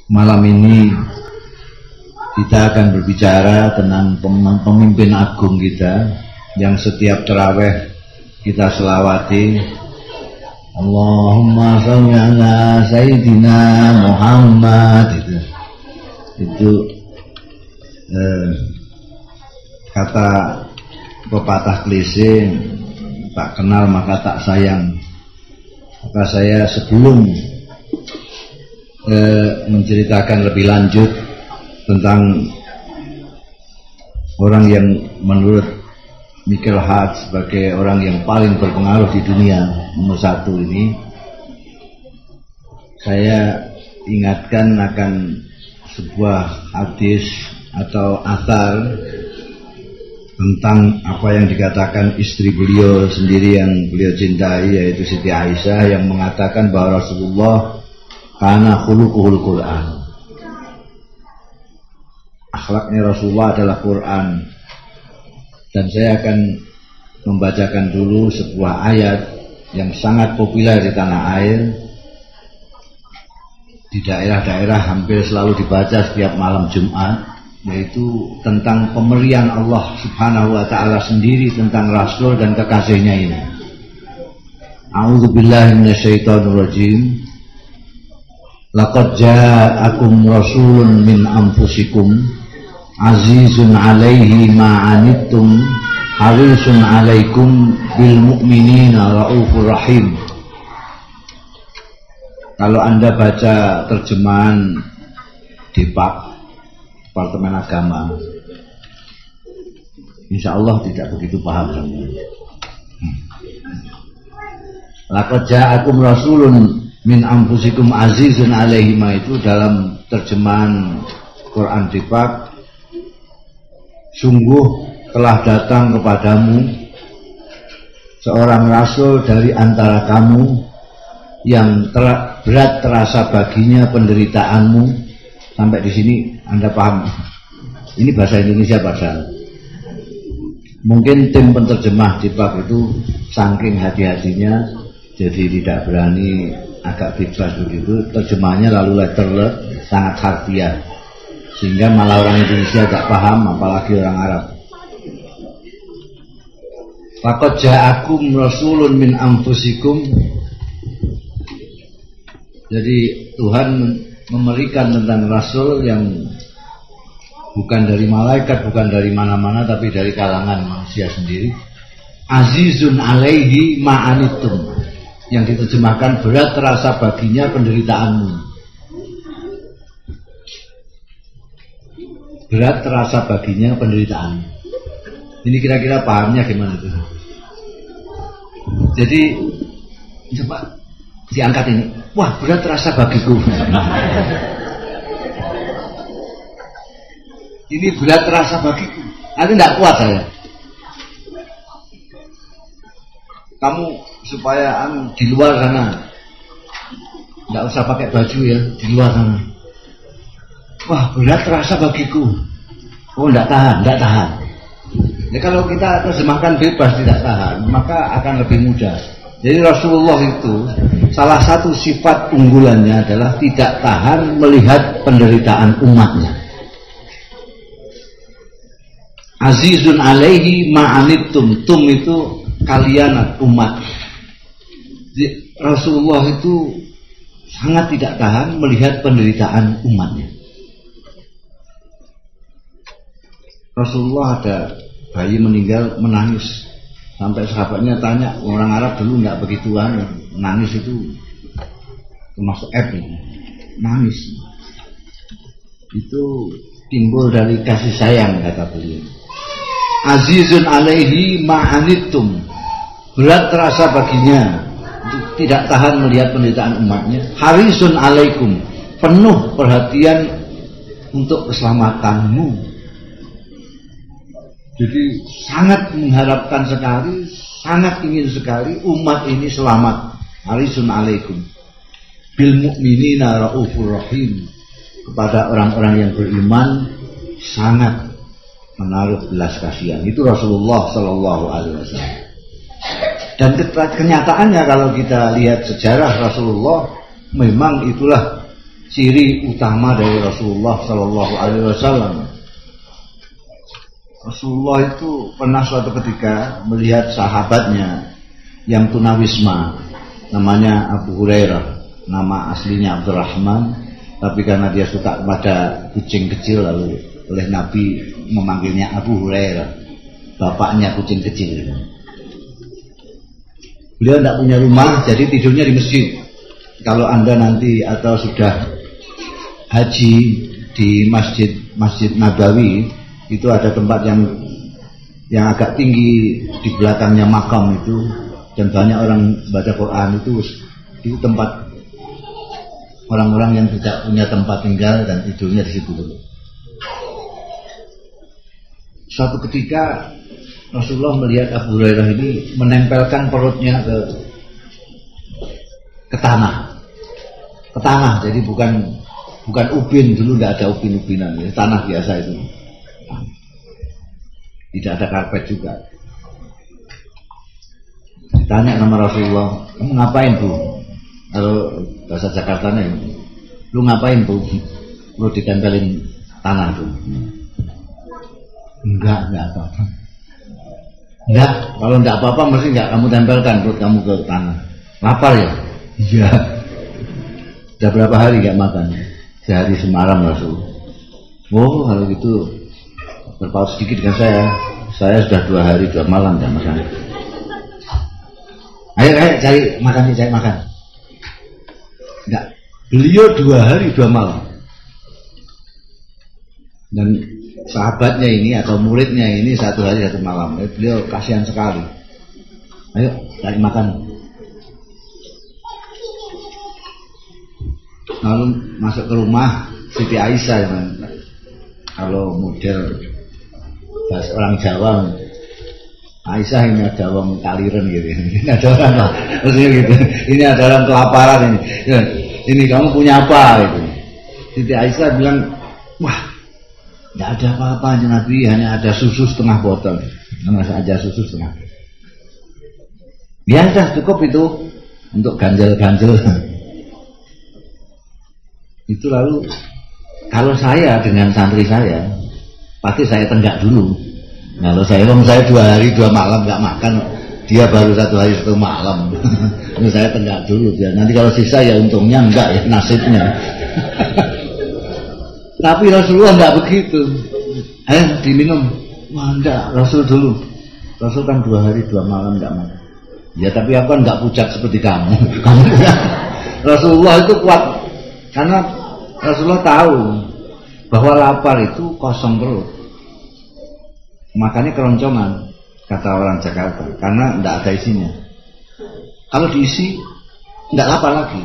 Malam ini kita akan berbicara tentang pemimpin agung kita yang setiap tarawih kita selawati, Allahumma sholli ala Sayyidina Muhammad. Itu kata pepatah klise, tak kenal maka tak sayang. Maka saya sebelum menceritakan lebih lanjut tentang orang yang menurut Michael Hart sebagai orang yang paling berpengaruh di dunia nomor 1 ini, saya ingatkan akan sebuah hadis atau athar tentang apa yang dikatakan istri beliau sendiri yang beliau cintai, yaitu Siti Aisyah, yang mengatakan bahwa Rasulullah karena khuluquhul Quran, akhlaknya Rasulullah adalah Quran. Dan saya akan membacakan dulu sebuah ayat yang sangat populer di tanah air, di daerah-daerah hampir selalu dibaca setiap malam Jumat, yaitu tentang pemberian Allah Subhanahu wa ta'ala sendiri tentang Rasul dan kekasihnya ini. A'udzubillahi minasyaitonirrajim. Laqad ja'akum rasulun min anfusikum azizun 'alaihi ma 'anittum harisun 'alaikum bil mu'minina raufur rahim. Kalau Anda baca terjemahan DPAK, Departemen Agama, insya Allah tidak begitu paham sama. Laqad ja'akum rasulun min anfusikum azizun 'alaihi ma, itu dalam terjemahan Quran DPAK, sungguh telah datang kepadamu seorang rasul dari antara kamu yang berat terasa baginya penderitaanmu. Sampai di sini Anda paham? Ini bahasa Indonesia padahal. Mungkin tim penerjemah DPAK itu saking hati-hatinya jadi tidak berani agak bebas begitu, terjemahnya lalu letterless, sangat harfiah, sehingga malah orang Indonesia gak paham, apalagi orang Arab. Laqad ja'akum rasulun min anfusikum. Jadi Tuhan memberikan tentang rasul yang bukan dari malaikat, bukan dari mana-mana, tapi dari kalangan manusia sendiri. Azizun 'alaihi ma'anittum, yang diterjemahkan berat terasa baginya penderitaanmu. Berat terasa baginya penderitaan. Ini kira-kira pahamnya gimana tuh? Jadi coba diangkat ini. Wah, berat terasa bagiku. Ini berat terasa bagiku. Nanti tidak kuat saya. Kamu supaya di luar sana tidak usah pakai baju ya, di luar sana. Wah, berat terasa bagiku. Oh, tidak tahan. Ya, kalau kita terjemahkan bebas tidak tahan, maka akan lebih mudah. Jadi Rasulullah itu salah satu sifat unggulannya adalah tidak tahan melihat penderitaan umatnya. Azizun 'alaihi ma'anittum. Tum itu kalian umat. Jadi, Rasulullah itu sangat tidak tahan melihat penderitaan umatnya. Rasulullah ada bayi meninggal, menangis sampai sahabatnya tanya, orang Arab dulu nggak begituan, nangis itu termasuk nangis itu timbul dari kasih sayang, kata beliau. Azizun 'alaihi ma'anittum, berat terasa baginya, tidak tahan melihat penderitaan umatnya. Harisun 'alaikum, penuh perhatian untuk keselamatanmu. Jadi sangat mengharapkan sekali, sangat ingin sekali umat ini selamat. Harisun 'alaikum bil mu'minina raufur rahim, kepada orang-orang yang beriman sangat menaruh belas kasihan. Itu Rasulullah Sallallahu Alaihi Wasallam. Dan kenyataannya kalau kita lihat sejarah Rasulullah, memang itulah ciri utama dari Rasulullah Sallallahu Alaihi Wasallam. Rasulullah itu pernah suatu ketika melihat sahabatnya yang tunawisma, namanya Abu Hurairah, nama aslinya Abdurrahman, tapi karena dia suka kepada kucing kecil lalu oleh Nabi memanggilnya Abu Hurairah, bapaknya kucing kecil. Beliau tidak punya rumah, jadi tidurnya di masjid. Kalau Anda nanti atau sudah haji di Masjid Nabawi, itu ada tempat yang agak tinggi di belakangnya makam itu, dan banyak orang baca Quran itu tempat orang-orang yang tidak punya tempat tinggal dan tidurnya di situ dulu. Suatu ketika Rasulullah melihat Abu Hurairah ini menempelkan perutnya ke tanah. Jadi bukan ubin, dulu tidak ada ubin-ubinan, ya, tanah biasa itu. Tidak ada karpet juga. Ditanya sama Rasulullah, kamu ngapain Bu? Kalau bahasa Jakartanya, lu ngapain Bu? Lu ditempelin tanah tuh. Enggak apa-apa. Enggak, kalau enggak apa-apa mesti enggak kamu tempelkan perut kamu ke tanah. Lapar ya? Iya. Sudah berapa hari enggak makan? Sehari semalam Rasul. Oh, kalau gitu berpaut sedikit dengan saya. Saya sudah 2 hari 2 malam enggak makan. Ayo cari makan. Enggak. Beliau 2 hari 2 malam. Dan sahabatnya ini atau muridnya ini 1 hari 1 malam. Beliau kasihan sekali. Ayo cari makan. Lalu masuk ke rumah Siti Aisyah, kalau model bahasa orang Jawa, Aisyah ini ada orang kaliren gitu. Ini ada orang apa? Maksudnya gitu. Ini ada orang kelaparan ini. Ini kamu punya apa gitu. Siti Aisyah bilang, wah, tidak ada apa-apa Nabi, hanya ada susu setengah botol. Masa aja susu setengah. Ya sudah cukup itu untuk ganjel-ganjel. Itu lalu kalau saya dengan santri saya pasti saya tenggak dulu. Kalau saya 2 hari 2 malam nggak makan, dia baru 1 hari 1 malam. Saya tenggak dulu biar nanti kalau sisa ya untungnya enggak ya nasibnya. Tapi Rasulullah enggak begitu. Diminum. Wah enggak, Rasul dulu. Rasul kan 2 hari 2 malam enggak makan. Ya tapi aku enggak pucat seperti kamu. Rasulullah itu kuat karena Rasulullah tahu bahwa lapar itu kosong perut. Makanya keroncongan, kata orang Jakarta, karena enggak ada isinya. Kalau diisi enggak lapar lagi.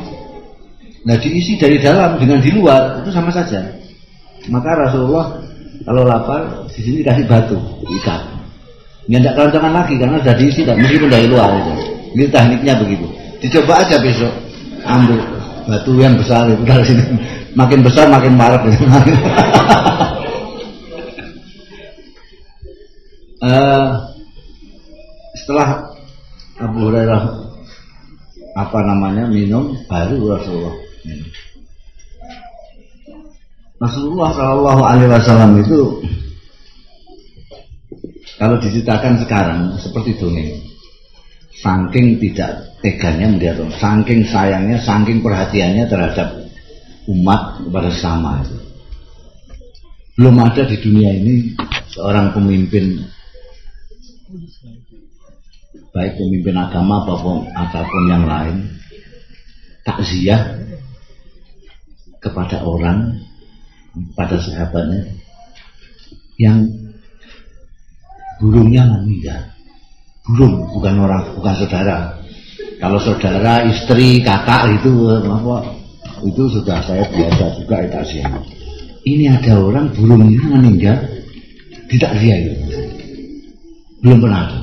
Nah diisi dari dalam dengan di luar itu sama saja. Maka Rasulullah kalau lapar di sini kasih batu ikat, ya tidak keroncongan lagi karena sudah diisi dan meskipun dari luar itu. Ini tekniknya begitu. Dicoba aja besok, ambil batu yang besar itu dari sini, makin besar makin marah. Setelah Abu Hurairah minum, baru Rasulullah Shallallahu Alaihi Wasallam itu kalau diceritakan sekarang seperti dongeng, saking tidak teganya melihat, saking sayangnya, saking perhatiannya terhadap umat kepada sesama itu. Belum ada di dunia ini seorang pemimpin, baik pemimpin agama ataupun yang lain, takziah kepada orang, pada sahabatnya yang burungnya meninggal. Burung bukan saudara. Kalau saudara, istri, kakak itu sudah saya biasa juga takziah. Ini ada orang burungnya meninggal di takziah itu. Belum pernah ada.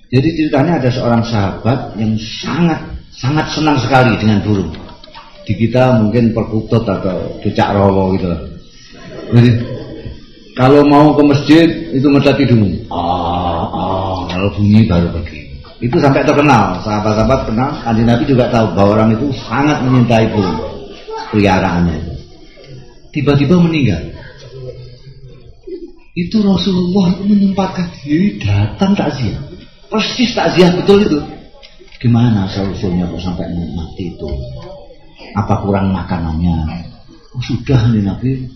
Jadi ceritanya ada seorang sahabat yang sangat senang sekali dengan burung. Di kita mungkin perkutut atau decak rawa gitu. Jadi kalau mau ke masjid itu mecah hidung. Kalau bunyi baru pergi. Itu sampai terkenal, sahabat-sahabat kenal, Kanjeng Nabi juga tahu bahwa orang itu sangat menyintai burung peliharaannya. Tiba-tiba meninggal. Itu Rasulullah itu menyempatkan diri datang takziah. Persis takziah betul itu. Gimana solusinya kok sampai mati itu? Apa kurang makanannya? Oh, sudah nih Nabi,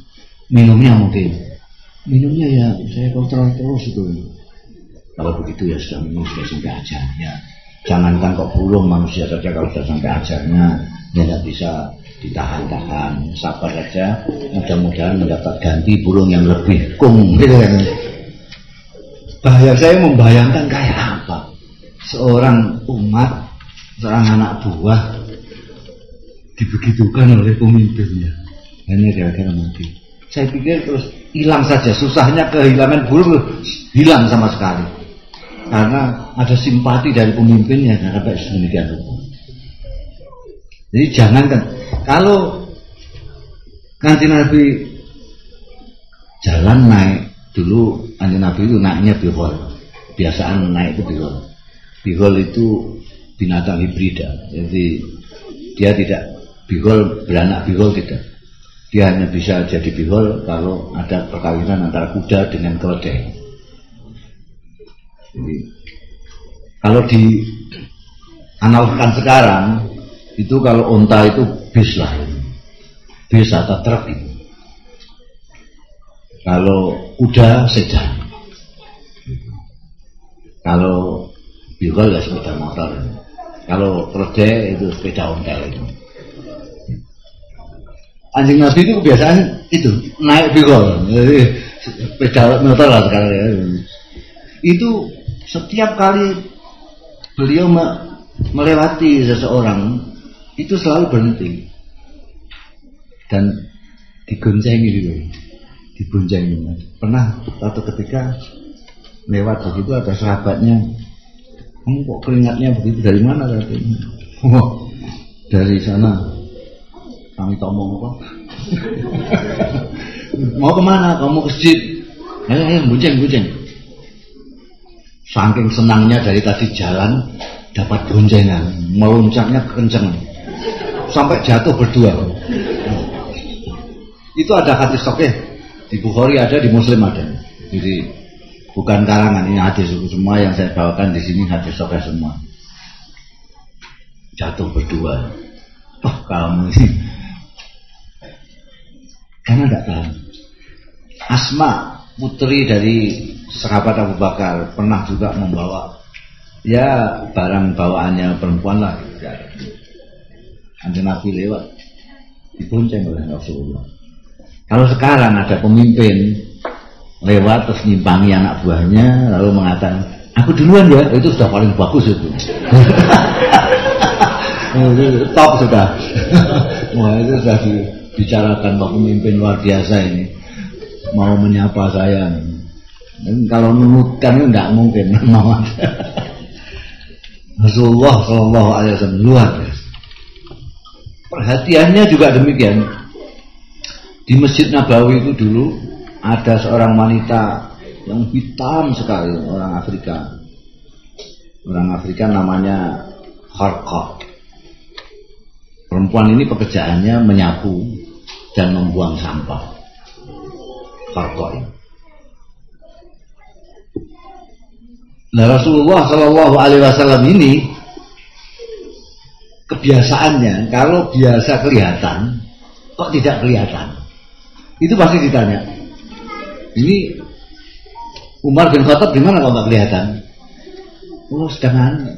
minumnya mungkin. Minumnya ya saya kontrol terus itu. Kalau begitu ya sudah minum sudah sampai ajalnya. Jangankan kok burung, manusia saja kalau sudah sampai ajalnya dia tidak bisa ditahan-tahan. Sabar saja, mudah-mudahan mendapat ganti burung yang lebih kung gitu kan. Bahaya saya membayangkan kayak apa seorang umat, seorang anak buah dibegitukan oleh pemimpinnya hanya gara-gara mati. Saya pikir terus hilang saja, susahnya kehilangan burung hilang sama sekali. Karena ada simpati dari pemimpinnya sampai sedemikian rupa. Jadi jangankan kalau Kanjeng Nabi jalan naik dulu, Kanjeng Nabi itu naiknya bihol. Biasaan naik itu bihol. Bihol itu binatang hibrida. Jadi dia tidak bihol beranak bihol tidak. Dia hanya bisa jadi bihol kalau ada perkawinan antara kuda dengan keledai. Jadi, kalau di analogkan sekarang itu kalau unta itu bis lah, bis atau truk itu. Kalau kuda sedan, kalau bihol ya sepeda motor, kalau keledai itu sepeda ontel itu. Anjing Nabi itu kebiasaan itu naik bihol, jadi sepeda motor lah sekarang ya. Itu setiap kali beliau melewati seseorang itu selalu berhenti dan digoncengi gitu, digoncengi. Pernah satu ketika lewat begitu ada sahabatnya, kamu kok keringatnya begitu dari mana katanya? Oh, dari sana. Kami ngomong apa? Mau kemana? Kamu ke masjid? Ayo bunceng. Saking senangnya dari tadi jalan dapat boncengan, meluncaknya kenceng sampai jatuh berdua. Itu ada hadis sahih di Bukhari, ada di Muslim ada. Jadi bukan karangan, ini hadis semua yang saya bawakan di sini hadis sahih semua. Jatuh berdua. Oh kamu ini karena tidak tahu. Asma putri dari sahabat Abu Bakar pernah juga membawa ya barang bawaannya perempuan lah ya. Kanjeng Nabi lewat dibonceng oleh Rasulullah. Kalau sekarang ada pemimpin lewat terus nyimpangi anak buahnya lalu mengatakan aku duluan ya, itu sudah paling bagus itu. Top sudah. Wah itu sudah dibicarakan bahwa pemimpin luar biasa ini mau menyapa saya. Dan kalau menurutkan itu tidak mungkin mau. Rasulullah Shallallahu Alaihi Wasallam luar biasa. Perhatiannya juga demikian. Di Masjid Nabawi itu dulu ada seorang wanita yang hitam sekali, orang Afrika. Orang Afrika namanya Kharqa. Perempuan ini pekerjaannya menyapu dan membuang sampah. Kharqa ini. Nah Rasulullah Shallallahu Alaihi Wasallam ini kebiasaannya kalau biasa kelihatan kok tidak kelihatan, itu pasti ditanya. Ini Umar bin Khattab di mana kok nggak kelihatan? Oh sedang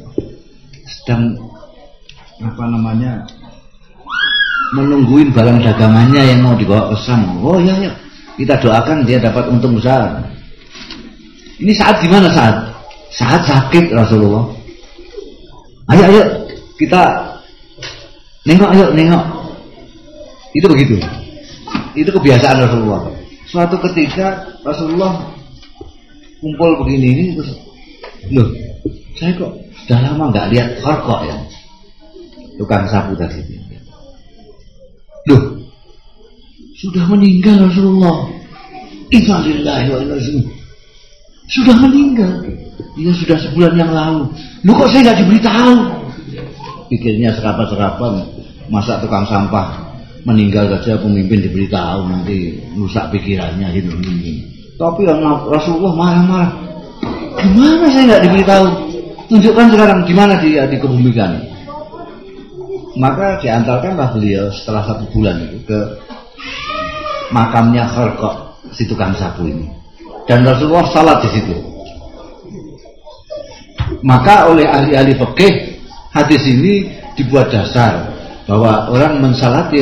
apa namanya menungguin barang dagangannya yang mau dibawa ke Syam. Oh iya kita doakan dia dapat untung besar. Ini saat gimana saat? Saat sakit Rasulullah. Ayo kita nengok. Itu begitu. Itu kebiasaan Rasulullah. Suatu ketika Rasulullah kumpul begini ini terus, loh, saya kok sudah lama nggak lihat Kharqa ya, tukang sapu tadi. Loh, sudah meninggal Rasulullah. Innalillahi wa inna ilaihi raji'un. Sudah meninggal. Iya sudah sebulan yang lalu. Lu kok saya nggak diberitahu? Pikirnya serapat-serapan, masa tukang sampah meninggal saja pemimpin diberitahu, nanti rusak pikirannya gitu. Tapi Rasulullah marah-marah. Gimana saya nggak diberitahu? Tunjukkan sekarang gimana dia dikebumikan. Maka diantarkanlah beliau setelah 1 bulan itu ke makamnya Kharqa, si tukang sapu ini. Dan Rasulullah salat di situ. Maka oleh ahli-ahli fikih hadis ini dibuat dasar bahwa orang mensalati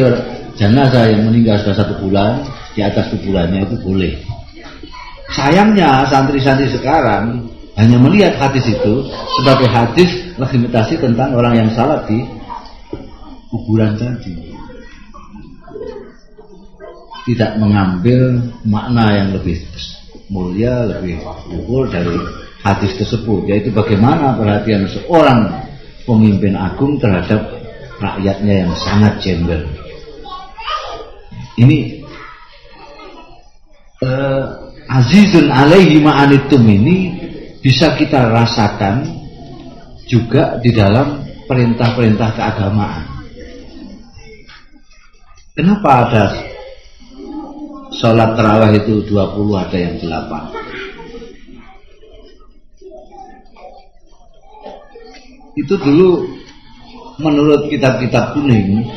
jenazah yang meninggal sudah 1 bulan, di atas 1 bulannya itu boleh. Sayangnya santri-santri sekarang hanya melihat hadis itu sebagai hadis legitimasi tentang orang yang salat di kuburan tadi, tidak mengambil makna yang lebih mulia, lebih luhur dari hadis tersebut, yaitu bagaimana perhatian seorang pemimpin agung terhadap rakyatnya yang sangat jember. Ini azizun alaihi ma'anitum ini bisa kita rasakan juga di dalam perintah-perintah keagamaan. Kenapa ada sholat tarawih itu 20, ada yang 8? Itu dulu menurut kitab-kitab kuning,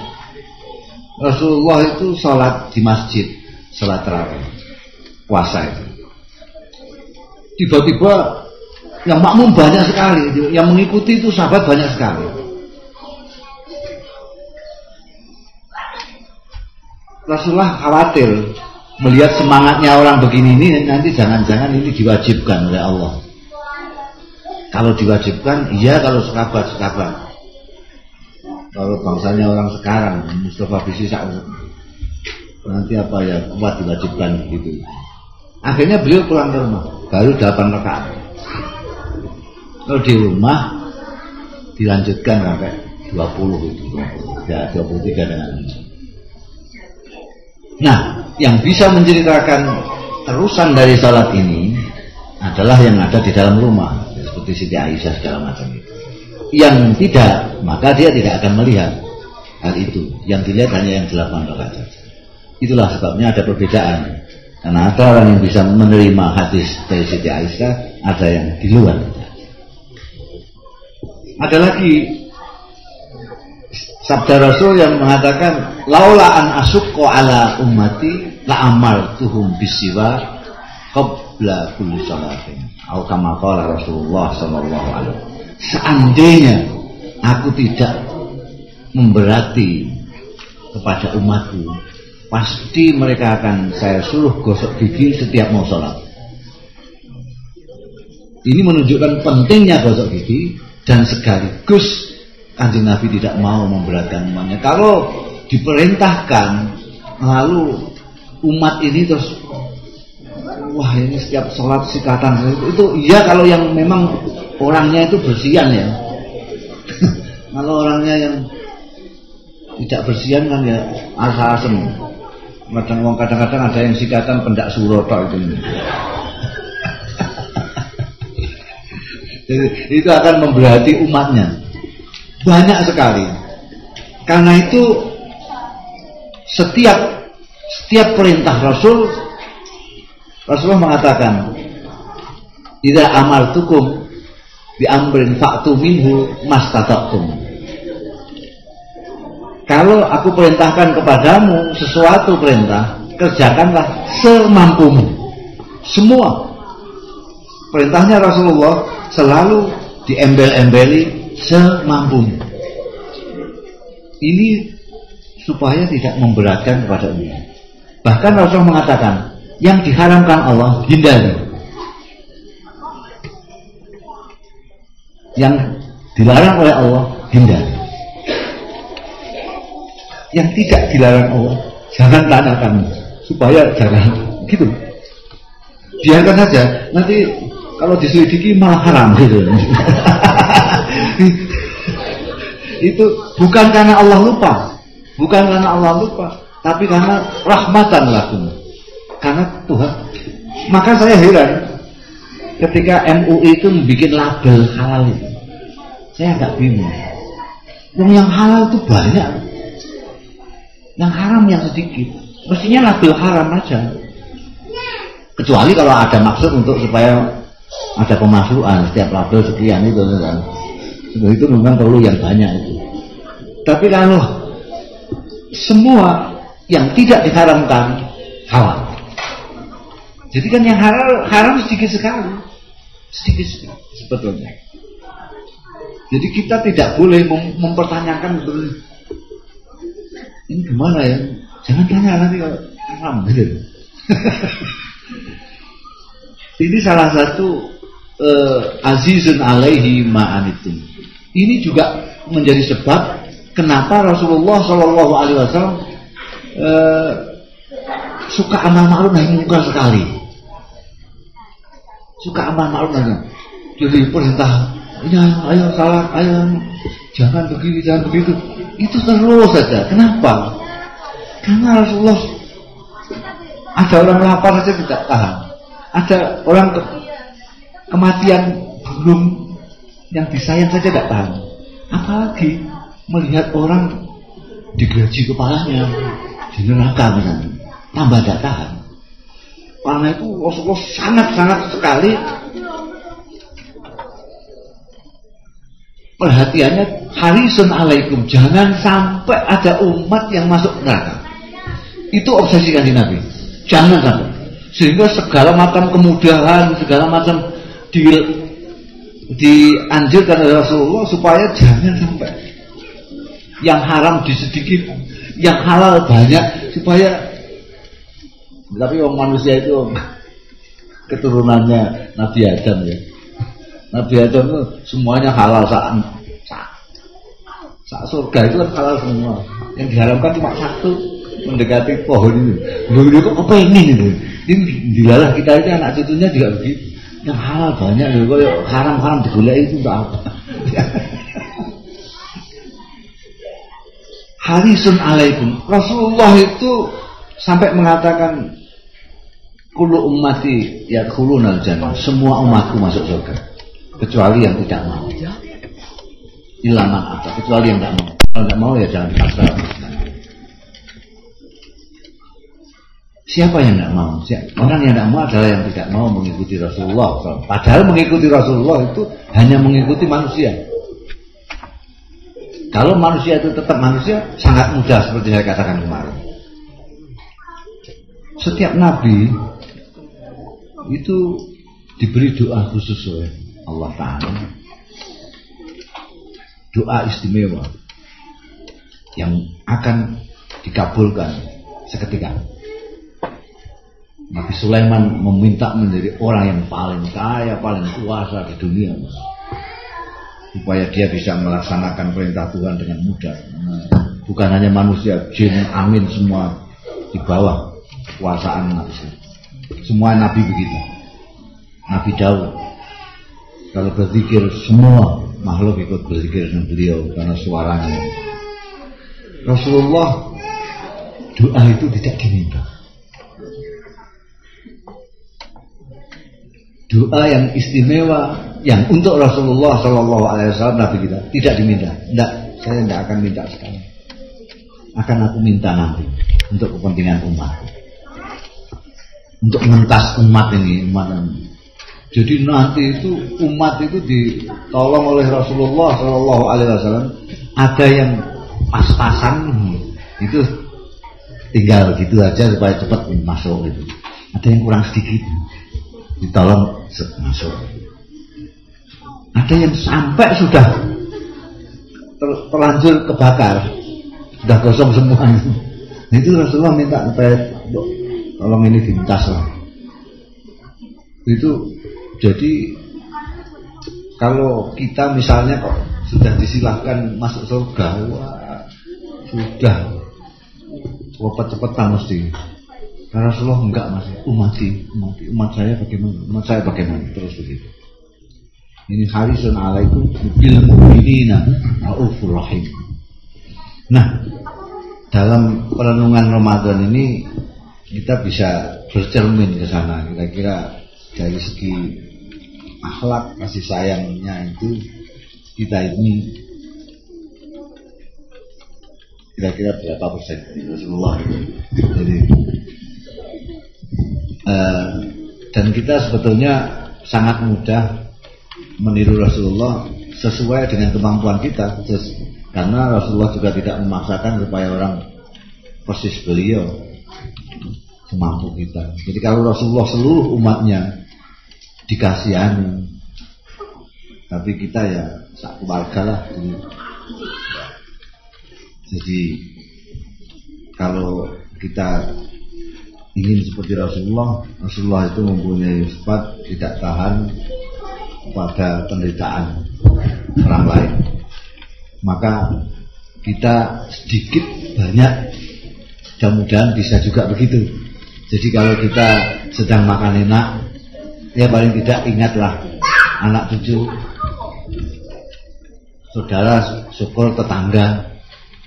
Rasulullah itu sholat di masjid, sholat tarawih, puasa itu. Tiba-tiba yang makmum banyak sekali, yang mengikuti itu sahabat banyak sekali. Rasulullah khawatir melihat semangatnya orang begini ini, nanti jangan-jangan ini diwajibkan oleh Allah. Kalau diwajibkan, iya. Kalau sekabat. Kalau bangsanya orang sekarang, Mustafa Bisi nanti apa ya, kuat diwajibkan gitu. Akhirnya beliau pulang ke rumah, baru 8 rakaat. Kalau di rumah dilanjutkan sampai 20 itu, ya 23 dengan ini. Nah, yang bisa menceritakan terusan dari salat ini adalah yang ada di dalam rumah, seperti Siti Aisyah segala macam itu. Yang tidak, maka dia tidak akan melihat hal itu. Yang dilihat hanya yang 8 rakaat saja. Itulah sebabnya ada perbedaan. Karena ada orang yang bisa menerima hadis dari Siti Aisyah, ada yang di luar. Ada lagi sabda Rasul yang mengatakan, laula an asyqa ala ummati la amartuhum bisiwak qabla kulli salatin. Atau kama qala Rasulullah sallallahu alaihi wasallam. Seandainya aku tidak memberati kepada umatku, pasti mereka akan saya suruh gosok gigi setiap mau sholat. Ini menunjukkan pentingnya gosok gigi, dan sekaligus Kanjeng Nabi tidak mau memberatkan umatnya. Kalau diperintahkan lalu umat ini terus, wah ini setiap sholat sikatan itu iya kalau yang memang orangnya itu bersihan ya. Kalau orangnya yang tidak bersihan kan ya asal-asem. Kadang-kadang ada yang sikatan pendak suroto itu. Jadi, itu akan memberati umatnya banyak sekali. Karena itu setiap perintah Rasulullah mengatakan, idza amartukum bi amrin fa'tu minhu mastata'tum. Kalau aku perintahkan kepadamu sesuatu perintah, kerjakanlah semampumu. Semua perintahnya Rasulullah selalu diembel-embeli semampumu. Ini supaya tidak memberatkan kepada umat. Bahkan Rasulullah mengatakan, yang diharamkan Allah hindari, yang dilarang oleh Allah hindari. Yang tidak dilarang Allah jangan tanyakan, supaya jangan gitu. Biarkan saja, nanti kalau diselidiki malah haram gitu. Itu bukan karena Allah lupa, tapi karena rahmatan lakum, karena Tuhan. Maka saya heran, ketika MUI itu membuat label halal itu, saya agak bingung. Yang halal itu banyak, yang haram yang sedikit. Mestinya label haram aja. Kecuali kalau ada maksud untuk supaya ada pemasukan setiap label sekian itu kan. Itu memang perlu yang banyak itu. Tapi kalau semua yang tidak diharamkan halal. Jadi kan yang haram sedikit sekali sebetulnya. Jadi kita tidak boleh mempertanyakan ini gimana ya? Jangan tanya nanti kalau haram gitu. Ini salah satu azizun alaihi ma'anitum. Ini juga menjadi sebab kenapa Rasulullah SAW suka amal ma'ruf nahi munkar sekali. Suka amal ma'ruf nahi. Jadi perintah, ayo salat, ayo jangan begini, jangan begitu. Itu terus saja. Kenapa? Karena Rasulullah ada orang lapar saja tidak tahan. Ada orang kematian belum yang disayang saja tidak tahan. Apalagi melihat orang digaji kepalanya di neraka misalnya, tambah tidak tahan. Karena itu Rasulullah sangat-sangat sekali perhatiannya harisun alaikum, jangan sampai ada umat yang masuk neraka. Itu obsesi kanjeng Nabi. Jangan sampai. Sehingga segala macam kemudahan, segala macam dianjurkan oleh Rasulullah supaya jangan sampai yang haram disedikit, yang halal banyak, supaya tapi orang manusia itu keturunannya Nabi Adam ya. Nabi Adam itu semuanya halal saat surga itu kan halal semua. Yang diharamkan cuma satu, mendekati pohon ini. Loh kok kepengen itu. Ini dilalah kita ini anak cucunya juga begitu. Yang halal banyak loh, kalau haram-haram digoleki itu untuk apa? Harisun alaikum. Rasulullah itu sampai mengatakan kullu ummati yadkhulunal jannah. Semua umatku masuk surga kecuali yang tidak mau. Ilaman apa? Kecuali yang tidak mau. Kalau tidak mau ya jangan dipaksa. Siapa yang tidak mau? Orang yang tidak mau adalah yang tidak mau mengikuti Rasulullah. Padahal mengikuti Rasulullah itu hanya mengikuti manusia. Kalau manusia itu tetap manusia, sangat mudah seperti saya katakan kemarin. Setiap nabi itu diberi doa khusus oleh Allah Ta'ala. Doa istimewa yang akan dikabulkan seketika. Nabi Sulaiman meminta menjadi orang yang paling kaya, paling kuasa di dunia, supaya dia bisa melaksanakan perintah Tuhan dengan mudah. Bukan hanya manusia, jin, amin semua di bawah kekuasaan Nabi. Semua Nabi begitu. Nabi Daud kalau berzikir semua makhluk ikut berzikir dengan beliau karena suaranya. Rasulullah doa itu tidak diminta. Doa yang istimewa yang untuk Rasulullah Shallallahu Alaihi Wasallam Nabi kita tidak diminta. Tidak, saya tidak akan minta sekarang. Akan aku minta nanti untuk kepentingan umat, untuk mentas umat ini, umat ini. Jadi nanti itu umat itu ditolong oleh Rasulullah Shallallahu Alaihi Wasallam. Ada yang pas-pasan itu tinggal gitu aja supaya cepat masuk itu. Ada yang kurang sedikit ditolong masuk. Ada yang sampai sudah terlanjur kebakar, sudah kosong semua. Nah, itu Rasulullah minta supaya tolong ini dimintas lah. Itu jadi kalau kita misalnya kok sudah disilahkan masuk surga, wah, sudah cepat-cepetan mesti. Karena Rasulullah enggak masih umat saya bagaimana terus begitu. Ini harisun alaikum bil mu'minina raufur rahim. Nah, dalam perenungan Ramadan ini kita bisa bercermin ke sana, kira-kira dari segi akhlak kasih sayangnya itu kita ini kira-kira berapa persen Rasulullah itu. Jadi dan kita sebetulnya sangat mudah meniru Rasulullah sesuai dengan kemampuan kita, karena Rasulullah juga tidak memaksakan supaya orang persis beliau, semampu kita. Jadi kalau Rasulullah seluruh umatnya dikasihani, tapi kita ya sak keluarga lah. Jadi kalau kita ingin seperti Rasulullah itu mempunyai sifat tidak tahan pada penderitaan orang lain. Maka kita sedikit banyak mudah-mudahan bisa juga begitu. Jadi kalau kita sedang makan enak, ya paling tidak ingatlah anak cucu, saudara, syukur, tetangga.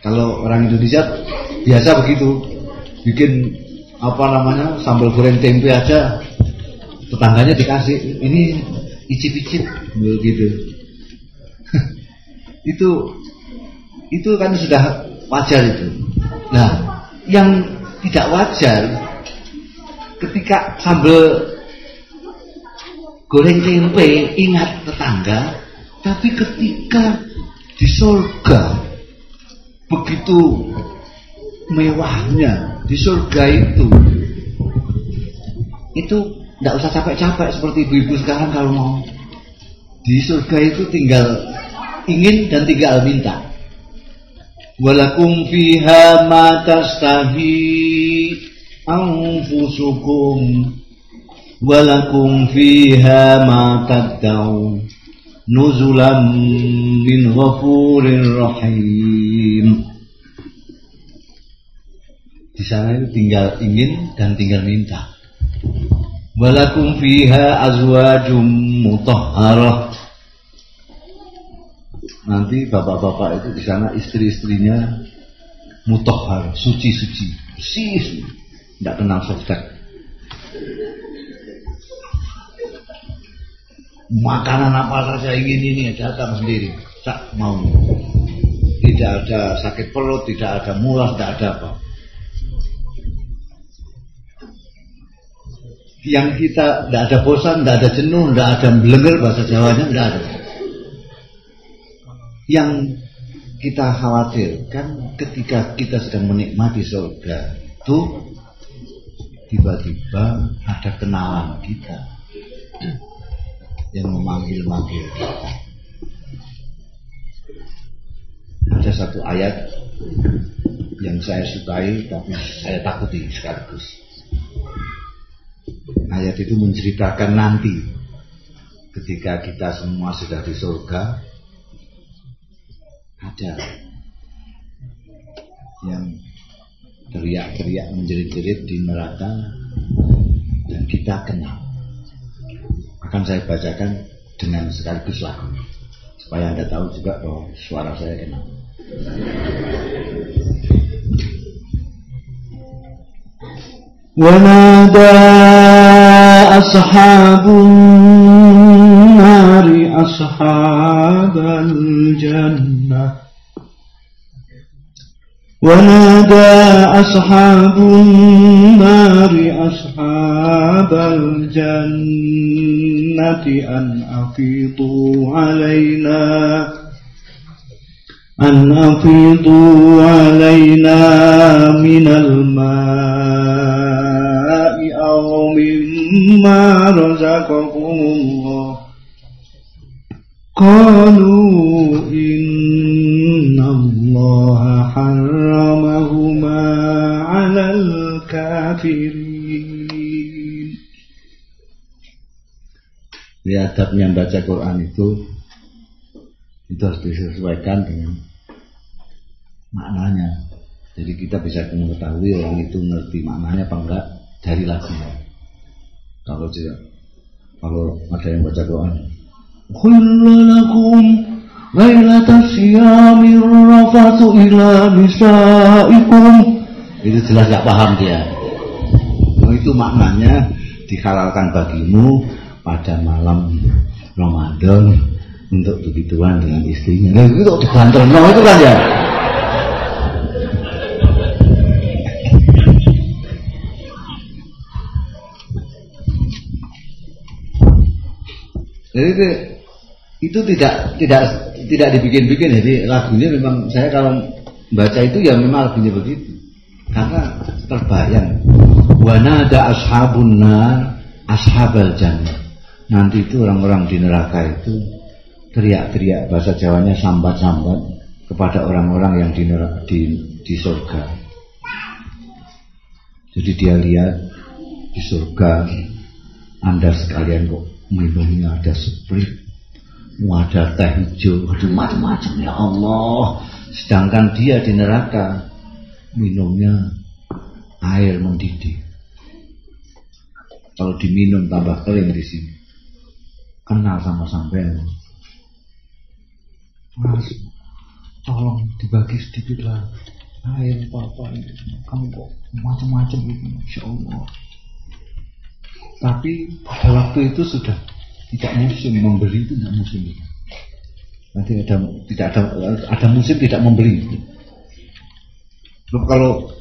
Kalau orang Indonesia biasa begitu, bikin sambal goreng tempe aja tetangganya dikasih, ini icip-icip begitu. itu kan sudah wajar itu. Nah, yang tidak wajar ketika sambal goreng tempe ingat tetangga, tapi ketika di surga begitu mewahnya di surga itu tidak usah capek-capek seperti ibu-ibu sekarang. Kalau mau di surga itu tinggal ingin dan tinggal minta. Walakum fiha ma tastahi anfusukum walakum fiha ma tad'un nuzulan min ghafurir rahim. Di sana itu tinggal ingin dan tinggal minta. Walakum fiha azwajum mutahharah. Nanti bapak-bapak itu di sana istri-istrinya mutahhar, suci-suci, bersih, tidak kenal softek. Makanan apa saja ingin ini datang sendiri, tak mau. Tidak ada sakit perut, tidak ada mulas, tidak ada apa. Yang kita tidak ada bosan, tidak ada jenuh, tidak ada belenger bahasa Jawanya, tidak ada. Yang kita khawatirkan ketika kita sedang menikmati surga itu tiba-tiba ada kenalan kita yang memanggil-manggil kita. Ada satu ayat yang saya sukai tapi saya takuti sekaligus. Ayat itu menceritakan nanti ketika kita semua sudah di surga, ada yang teriak-teriak menjerit-jerit di neraka dan kita kenal. Akan saya bacakan dengan sekaligus lagu supaya Anda tahu juga bahwa suara saya kenal. ونادى أصحاب النار أصحاب الجنة ونادى أصحاب النار أصحاب الجنة أن أفيضوا علينا من الماء أو مما رزقكم الله قالوا إن الله حرمهما على الكافرين. Di adabnya baca Quran itu harus disesuaikan dengan maknanya. Jadi kita bisa mengetahui orang itu ngerti maknanya apa enggak dari lagunya. Kalau ada yang baca Quran, "Kullalakum lailatas siyamir rafathu ila nisaikum." Itu jelas enggak paham dia. Itu maknanya dihalalkan bagimu pada malam Ramadan untuk begituan dengan istrinya. Nah, itu dibanter itu kan ya. Jadi itu tidak dibikin-bikin. Jadi lagunya memang saya kalau baca itu ya memang lagunya begitu. Karena terbayang. Wa nada ashabun nar ashabal jannah. Nanti itu orang-orang di neraka itu teriak-teriak, bahasa Jawanya sambat-sambat kepada orang-orang yang di surga. Jadi dia lihat di surga, Anda sekalian kok minumnya ada Sprite, ada teh hijau, ada macam-macam ya Allah. Sedangkan dia di neraka minumnya air mendidih. Kalau diminum tambah kering di sini. Kenal sama sampean. Mas, tolong dibagi sedikit lah air apa ini. Kamu kok macam-macam gitu, Masya Allah. Tapi pada waktu itu sudah tidak musim membeli, itu tidak musim. Nanti ada musim tidak membeli. Lalu kalau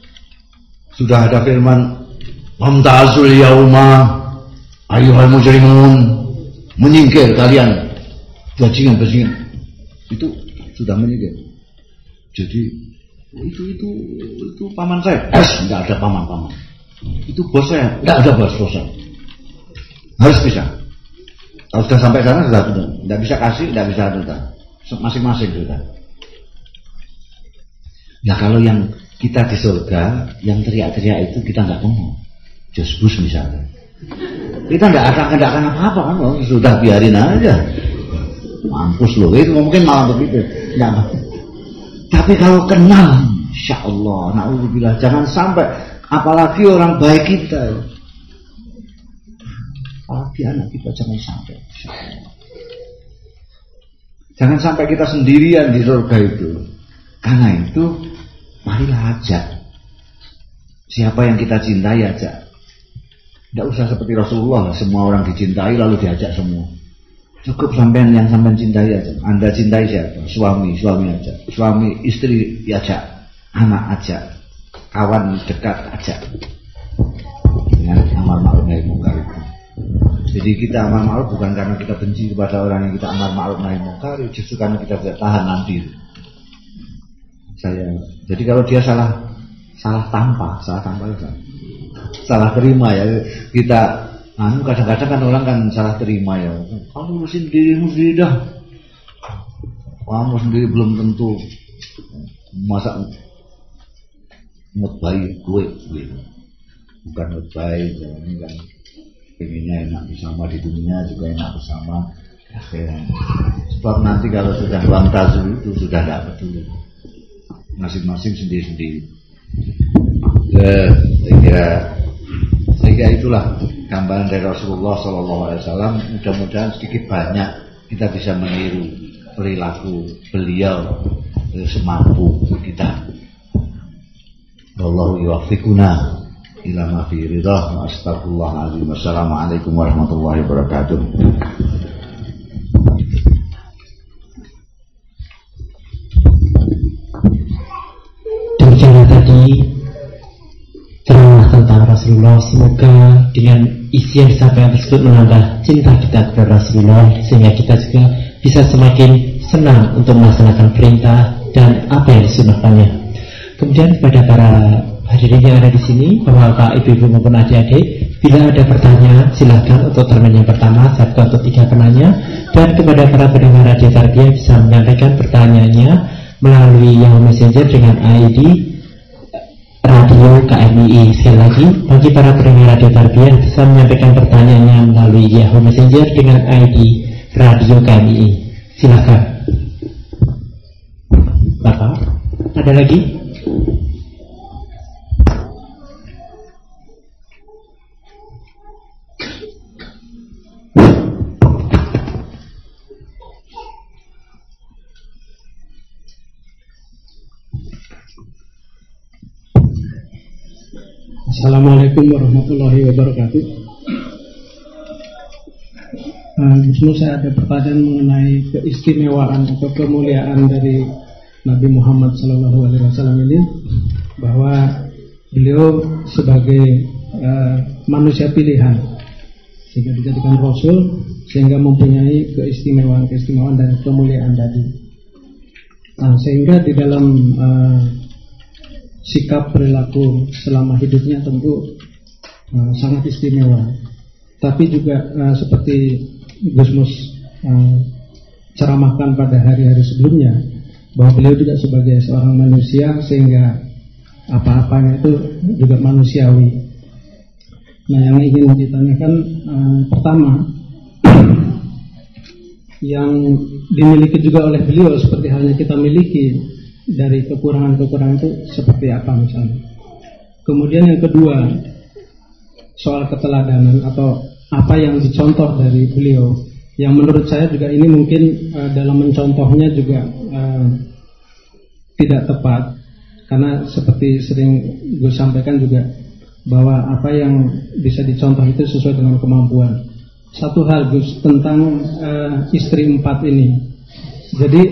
sudah ada firman Amtazul yauma ayyuhal mujrimun, menyingkir kalian bajingan itu sudah menyingkir. Jadi itu paman saya, tidak ada paman. Itu bos saya, tidak ada bos saya. Harus bisa. Kalau sudah sampai sana sudah tidak bisa kasih, tidak bisa sudah masing-masing sudah. Ya kalau yang kita di surga yang teriak-teriak itu kita nggak mau, Josbus misalnya. Kita nggak akan apa-apa kan, sudah biarin aja. Mampus loh, itu mungkin malah begitu. Nggak. Tapi kalau kenal, insya Allah, na'udzubillah, jangan sampai, apalagi orang baik kita, apalagi anak kita jangan sampai, insya Allah. Jangan sampai kita sendirian di surga itu. Karena itu, marilah ajak. Siapa yang kita cintai ajak. Tidak usah seperti Rasulullah, semua orang dicintai lalu diajak semua. Cukup sampean yang sampean cintai aja. Anda cintai siapa? Suami aja. Suami, istri ajak. Anak ajak. Kawan dekat ajak. Dengan amar ma'ruf nahi munkar itu. Jadi kita amar ma'ruf bukan karena kita benci kepada orang yang kita amar ma'ruf nahi munkar, justru karena kita tidak tahan nanti. Jadi kalau dia salah tampak ya. Salah terima ya kita. Kadang-kadang kan orang kan salah terima ya. Kamu urusin dirimu sendiri dah. Kamu sendiri belum tentu. Masa baik gue. Bukan baik. Ini kan pengennya enak bersama di dunia juga enak bersama akhirat. Sebab nanti kalau sudah uang tazul itu sudah tidak betul. Masing-masing sendiri-sendiri. Sehingga itulah gambaran dari Rasulullah SAW. Mudah-mudahan sedikit banyak kita bisa meniru perilaku beliau semampu kita. Wallahu yuwaffiquna ila ma fi ridha wa astaghfirullahaladzim. Wassalamualaikum warahmatullahi wabarakatuh. Demikianlah tadi ceramah tentang Rasulullah. Semoga dengan isi yang disampaikan tersebut menambah cinta kita kepada Rasulullah, sehingga kita juga bisa semakin senang untuk melaksanakan perintah dan apa yang disunahkannya. Kemudian kepada para hadirin yang ada di sini, bapak, ibu-ibu maupun adik-adik, bila ada pertanyaan silakan untuk termen yang pertama, satu atau 3 penanya. Dan kepada para pendengar Radio Tarbiyah bisa menyampaikan pertanyaannya melalui Yahoo Messenger dengan ID Radio KMII. Sekali lagi, bagi para pendengar Radio Tarbiyah bisa menyampaikan pertanyaannya melalui Yahoo Messenger dengan ID Radio KMII. Silakan. Bapak, ada lagi? Assalamualaikum warahmatullahi wabarakatuh. Gus saya ada pertanyaan mengenai keistimewaan atau kemuliaan dari Nabi Muhammad SAW ini, bahwa beliau sebagai manusia pilihan sehingga dijadikan Rasul, sehingga mempunyai keistimewaan dan kemuliaan tadi. Sehingga di dalam sikap perilaku selama hidupnya tentu sangat istimewa. Tapi juga seperti Gusmus ceramahkan pada hari-hari sebelumnya, bahwa beliau juga sebagai seorang manusia, sehingga apa-apanya itu juga manusiawi. Nah, yang ingin ditanyakan pertama, yang dimiliki juga oleh beliau seperti halnya kita miliki, dari kekurangan-kekurangan itu seperti apa misalnya. Kemudian yang kedua, soal keteladanan atau apa yang dicontoh dari beliau, yang menurut saya juga ini mungkin dalam mencontohnya juga tidak tepat, karena seperti sering gue sampaikan juga, bahwa apa yang bisa dicontoh itu sesuai dengan kemampuan. Satu hal Gus, tentang istri 4 ini. Jadi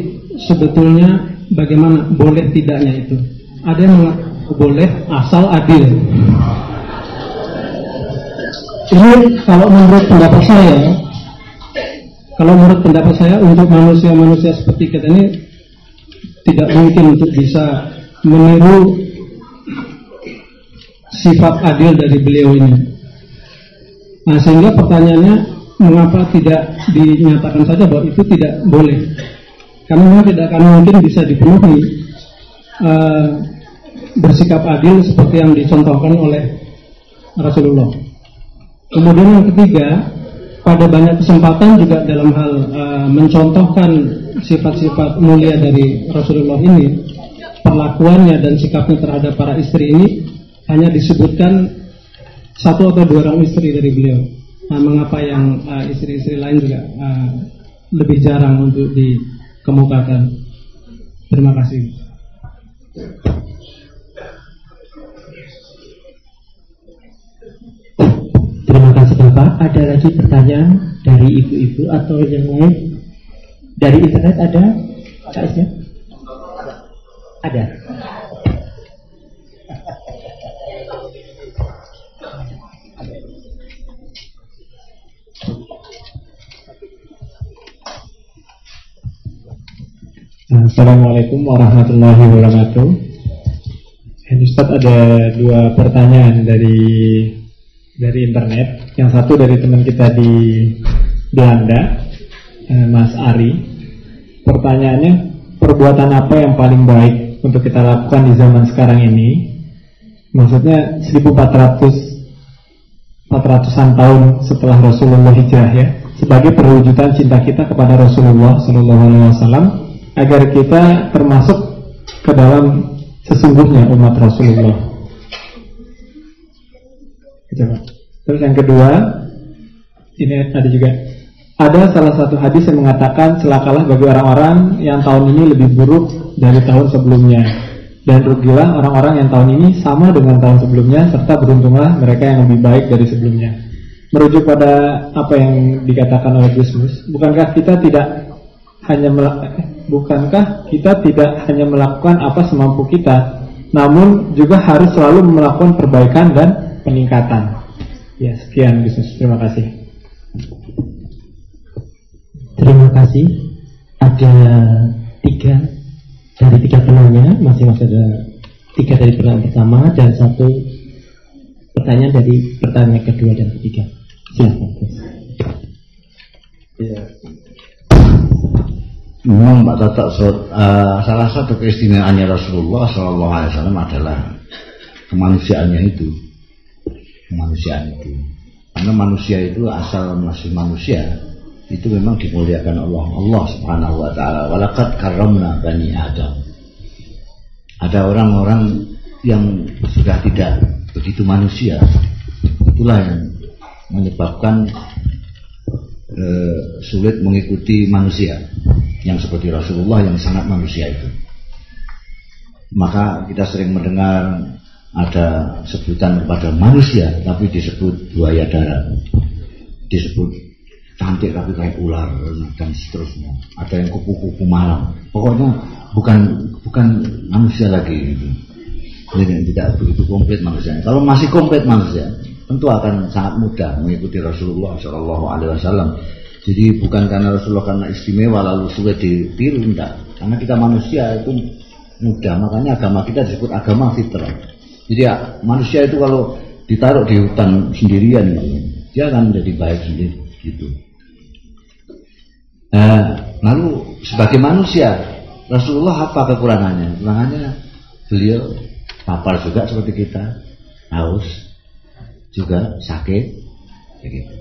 sebetulnya bagaimana boleh tidaknya itu? Ada yang mengatakan boleh asal adil. Ini kalau menurut pendapat saya, untuk manusia-manusia seperti kita ini tidak mungkin untuk bisa meniru sifat adil dari beliau ini. Nah, sehingga pertanyaannya, mengapa tidak dinyatakan saja bahwa itu tidak boleh? Karena memang tidak akan mungkin bisa dipenuhi bersikap adil seperti yang dicontohkan oleh Rasulullah. Kemudian yang ketiga, pada banyak kesempatan juga dalam hal mencontohkan sifat-sifat mulia dari Rasulullah ini, perlakuannya dan sikapnya terhadap para istri ini hanya disebutkan 1 atau 2 orang istri dari beliau. Nah, mengapa yang istri-istri lain juga lebih jarang untuk dikemukakan? Terima kasih. Terima kasih Bapak. Ada lagi pertanyaan dari ibu-ibu atau yang lain? Dari internet ada? Kak Isya? Ada. Assalamualaikum warahmatullahi wabarakatuh. Ustaz, ada 2 pertanyaan dari internet. Yang satu dari teman kita di Belanda, Mas Ari. Pertanyaannya, perbuatan apa yang paling baik untuk kita lakukan di zaman sekarang ini? Maksudnya 1400-an tahun setelah Rasulullah hijrah ya, sebagai perwujudan cinta kita kepada Rasulullah SAW, agar kita termasuk ke dalam sesungguhnya umat Rasulullah. Terus yang kedua, ini ada salah satu hadis yang mengatakan, celakalah bagi orang-orang yang tahun ini lebih buruk dari tahun sebelumnya, dan rugilah orang-orang yang tahun ini sama dengan tahun sebelumnya, serta beruntunglah mereka yang lebih baik dari sebelumnya. Merujuk pada apa yang dikatakan oleh Gusmus, bukankah kita tidak hanya melakukan apa semampu kita, namun juga harus selalu melakukan perbaikan dan peningkatan. Ya, sekian Gusmus, terima kasih. Terima kasih. Ada 3 dari 3 penanya, masing-masing ada 3 dari pertanyaan pertama dan 1 pertanyaan dari pertanyaan kedua dan ketiga. Silakan. Ya. Memang Pak Tatak, salah satu keistimewaannya Rasulullah SAW adalah kemanusiaannya itu. Karena manusia itu asal masih manusia itu memang dimuliakan Allah Subhanahu wa taala. Walaqad karramna bani Adam. Ada orang-orang yang sudah tidak begitu manusia. Itulah yang menyebabkan sulit mengikuti manusia yang seperti Rasulullah yang sangat manusia itu. Maka kita sering mendengar ada sebutan kepada manusia tapi disebut buaya darat, disebut cantik tapi kayak ular dan seterusnya. Ada yang kupu-kupu malam. Pokoknya bukan manusia lagi gitu. Jadi tidak begitu komplit manusianya. Kalau masih komplit manusia, tentu akan sangat mudah mengikuti Rasulullah Shallallahu Alaihi Wasallam. Jadi bukan karena Rasulullah karena istimewa lalu sulit ditiru, enggak. Karena kita manusia itu mudah, makanya agama kita disebut agama fitrah. Jadi ya, manusia itu kalau ditaruh di hutan sendirian gitu, dia akan menjadi baik sendiri gitu. Lalu sebagai manusia Rasulullah apa kekurangannya? Kekurangannya beliau lapar juga seperti kita, haus juga, sakit begitu.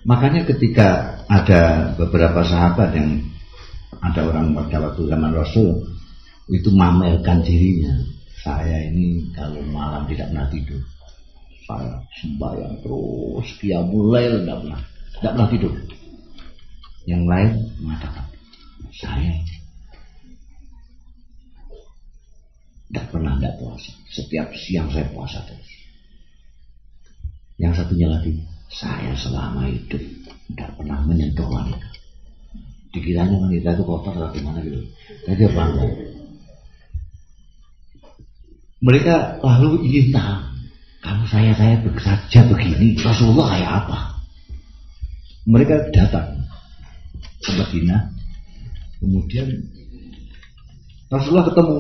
Makanya ketika ada beberapa sahabat yang ada orang pada waktu zaman Rasul itu mamerkan dirinya, saya ini kalau malam tidak pernah tidur, saya sembahyang terus, qiyamul lail tidak pernah tidur. Yang lain mengatakan saya tidak pernah tidak puasa, setiap siang saya puasa terus. Yang satunya lagi, saya selama hidup tidak pernah menyentuh wanita. Dikiranya wanita itu kotor atau gimana gitu. Jadi bangga. Mereka lalu ingin tahu, kalau saya saja begini, Rasulullah kayak apa? Mereka datang ke Madinah, kemudian Rasulullah ketemu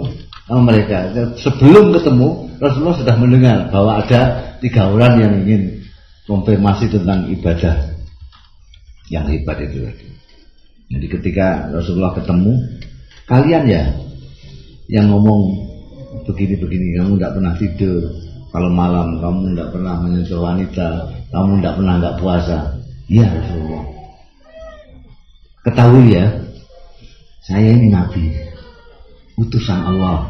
sama mereka. Sebelum ketemu, Rasulullah sudah mendengar bahwa ada 3 orang yang ingin konfirmasi tentang ibadah yang hebat itu. Jadi ketika Rasulullah ketemu, kalian ya yang ngomong begini-begini, kamu tidak pernah tidur, kalau malam kamu tidak pernah menyentuh wanita, kamu tidak pernah nggak puasa. Iya Rasulullah. Ketahui ya, saya ini Nabi, utusan Allah.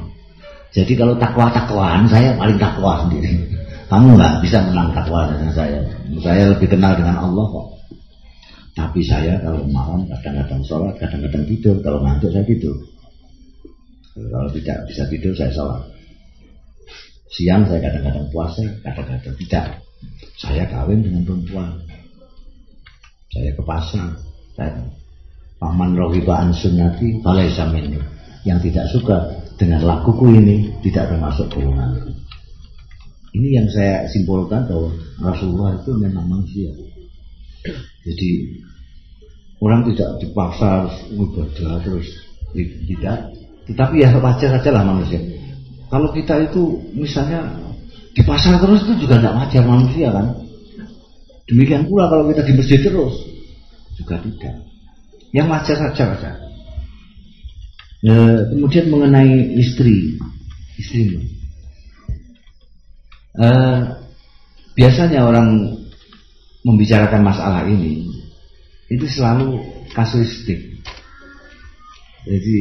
Jadi kalau takwa-takwaan, saya paling takwa sendiri. Kamu nggak bisa menang takwa dengan saya. Saya lebih kenal dengan Allah kok. Tapi saya kalau malam kadang-kadang sholat, kadang-kadang tidur. Kalau ngantuk saya tidur. Kalau tidak bisa tidur saya sholat. Siang saya kadang-kadang puasa, kadang-kadang tidak. Saya kawin dengan perempuan. Saya ke pasar. Paman rohiba an sunnati falaysa minni. Yang tidak suka dengan lakuku ini tidak termasuk golongan. Ini yang saya simpulkan bahwa Rasulullah itu memang manusia. Jadi orang tidak dipaksa ibadah terus tidak. Tetapi ya wajar saja lah manusia. Kalau kita itu misalnya di pasar terus itu juga tidak wajar manusia kan. Demikian pula kalau kita di masjid terus juga tidak. Yang wajar saja. Kemudian mengenai istri. Biasanya orang membicarakan masalah ini itu selalu kasuistik. Jadi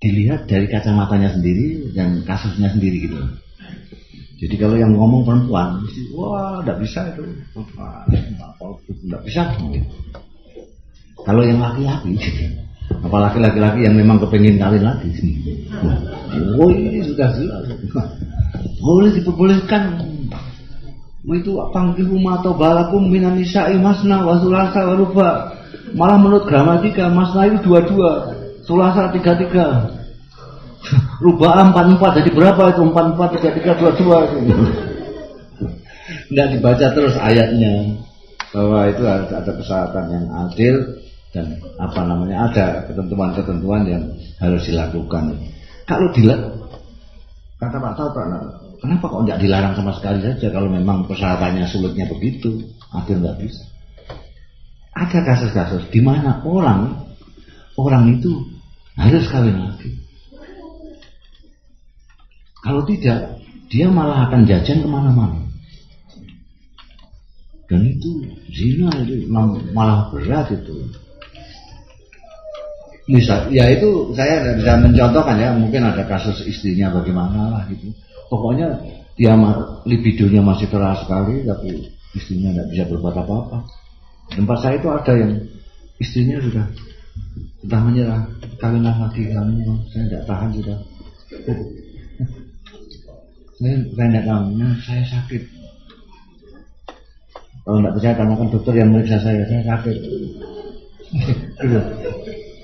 dilihat dari kacamatanya sendiri dan kasusnya sendiri gitu. Jadi kalau yang ngomong perempuan, wah tidak bisa itu, tidak bisa. Kalau yang laki-laki, apalagi laki-laki yang memang kepengin kawin lagi, oh ini sudah jelas, boleh diperbolehkan. Itu panggilu atau balakum minan nisa'i masna wa sulasa wa ruba. Malah menurut gramatika masna itu 22, sulasa 33, ruba 44. Jadi berapa itu 44, 33, 22 itu. Tidak dibaca terus ayatnya bahwa itu ada persyaratan yang adil dan ada ketentuan-ketentuan yang harus dilakukan. Kalau kata Pak Toto, kenapa kok tidak dilarang sama sekali saja kalau memang persyaratannya sulitnya begitu, adil nggak bisa. Ada kasus-kasus di mana orang itu harus kawin lagi. Kalau tidak, dia malah akan jajan kemana-mana. Dan itu zina, itu malah berat itu. Misal, ya itu saya tidak bisa mencontohkan ya, mungkin ada kasus istrinya bagaimana lah gitu. Pokoknya dia libidonya masih keras sekali, tapi istrinya tidak bisa berbuat apa-apa. Tempat saya itu ada yang istrinya sudah menyerah, kawinlah lagi kamu, saya tidak tahan sudah. Saya tidak tahu, saya sakit. Kalau tidak percaya tanyakan dokter yang meriksa saya sakit. Gitu.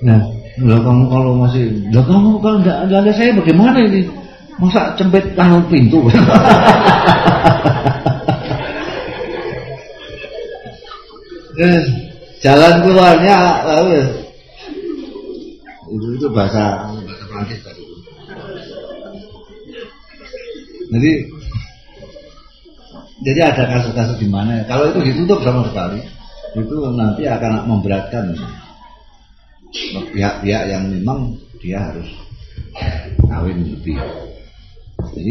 Nah, kamu kalau masih, kamu kalau tidak ada saya bagaimana ini? Masa cempet tangan pintu? Jalan keluarnya lalu itu bahasa Prancis tadi. Jadi ada kasus-kasus di mana kalau itu ditutup sama sekali, itu nanti akan memberatkan pihak-pihak yang memang dia harus kawin lebih. Jadi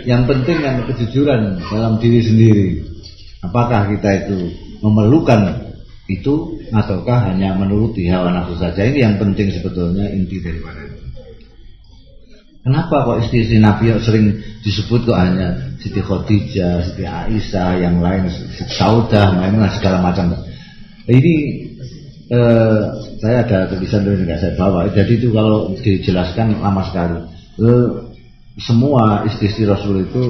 yang penting yang kejujuran dalam diri sendiri. Apakah kita itu memerlukan itu ataukah hanya menuruti hawa nafsu saja? Ini yang penting sebetulnya, inti daripada itu. Kenapa kok istri-istri Nabi sering disebut kok hanya Siti Khadijah, Siti Aisyah, yang lain Siti Saudah, Maimunah segala macam. Ini saya ada tulisan dari nggak saya bawa. Jadi itu kalau dijelaskan lama sekali. Semua istri-istri Rasul itu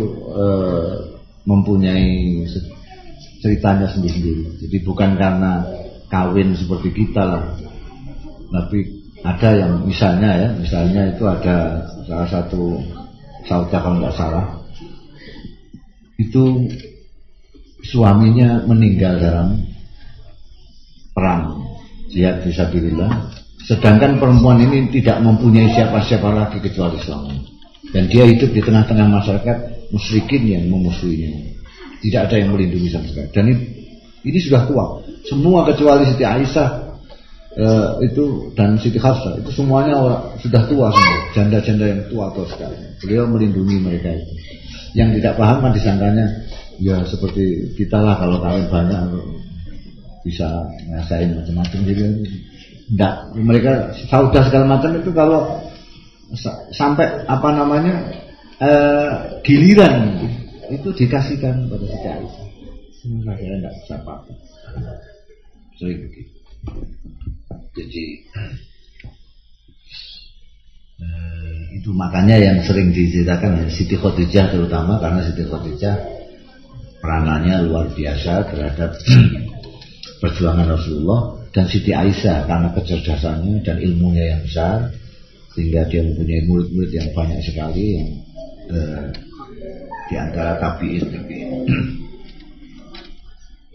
mempunyai ceritanya sendiri-sendiri. Jadi bukan karena kawin seperti kita lah, tapi ada yang misalnya itu ada salah satu Saudah kalau nggak salah, itu suaminya meninggal dalam perang jihad fisabilillah, sedangkan perempuan ini tidak mempunyai siapa-siapa lagi kecuali suami, dan dia hidup di tengah-tengah masyarakat musyrikin yang memusuhinya. Tidak ada yang melindungi sama sekali. Dan ini sudah tua. Semua kecuali Siti Aisyah itu dan Siti Hafsah itu semuanya sudah tua semua. Janda-janda yang tua sekali. Beliau melindungi mereka itu. Yang tidak paham kan disangkanya ya seperti kita lah, kalau kawin banyak bisa ngasain macam-macam gitu. Enggak, mereka Saudah segala macam itu kalau sampai giliran itu dikasihkan pada Siti Aisyah. Saya tidak bisa apa-apa. Sering begitu. Jadi itu makanya yang sering diceritakan Siti Khadijah terutama, karena Siti Khadijah peranannya luar biasa terhadap perjuangan Rasulullah, dan Siti Aisyah karena kecerdasannya dan ilmunya yang besar sehingga dia mempunyai murid-murid yang banyak sekali yang di antara tabi'in.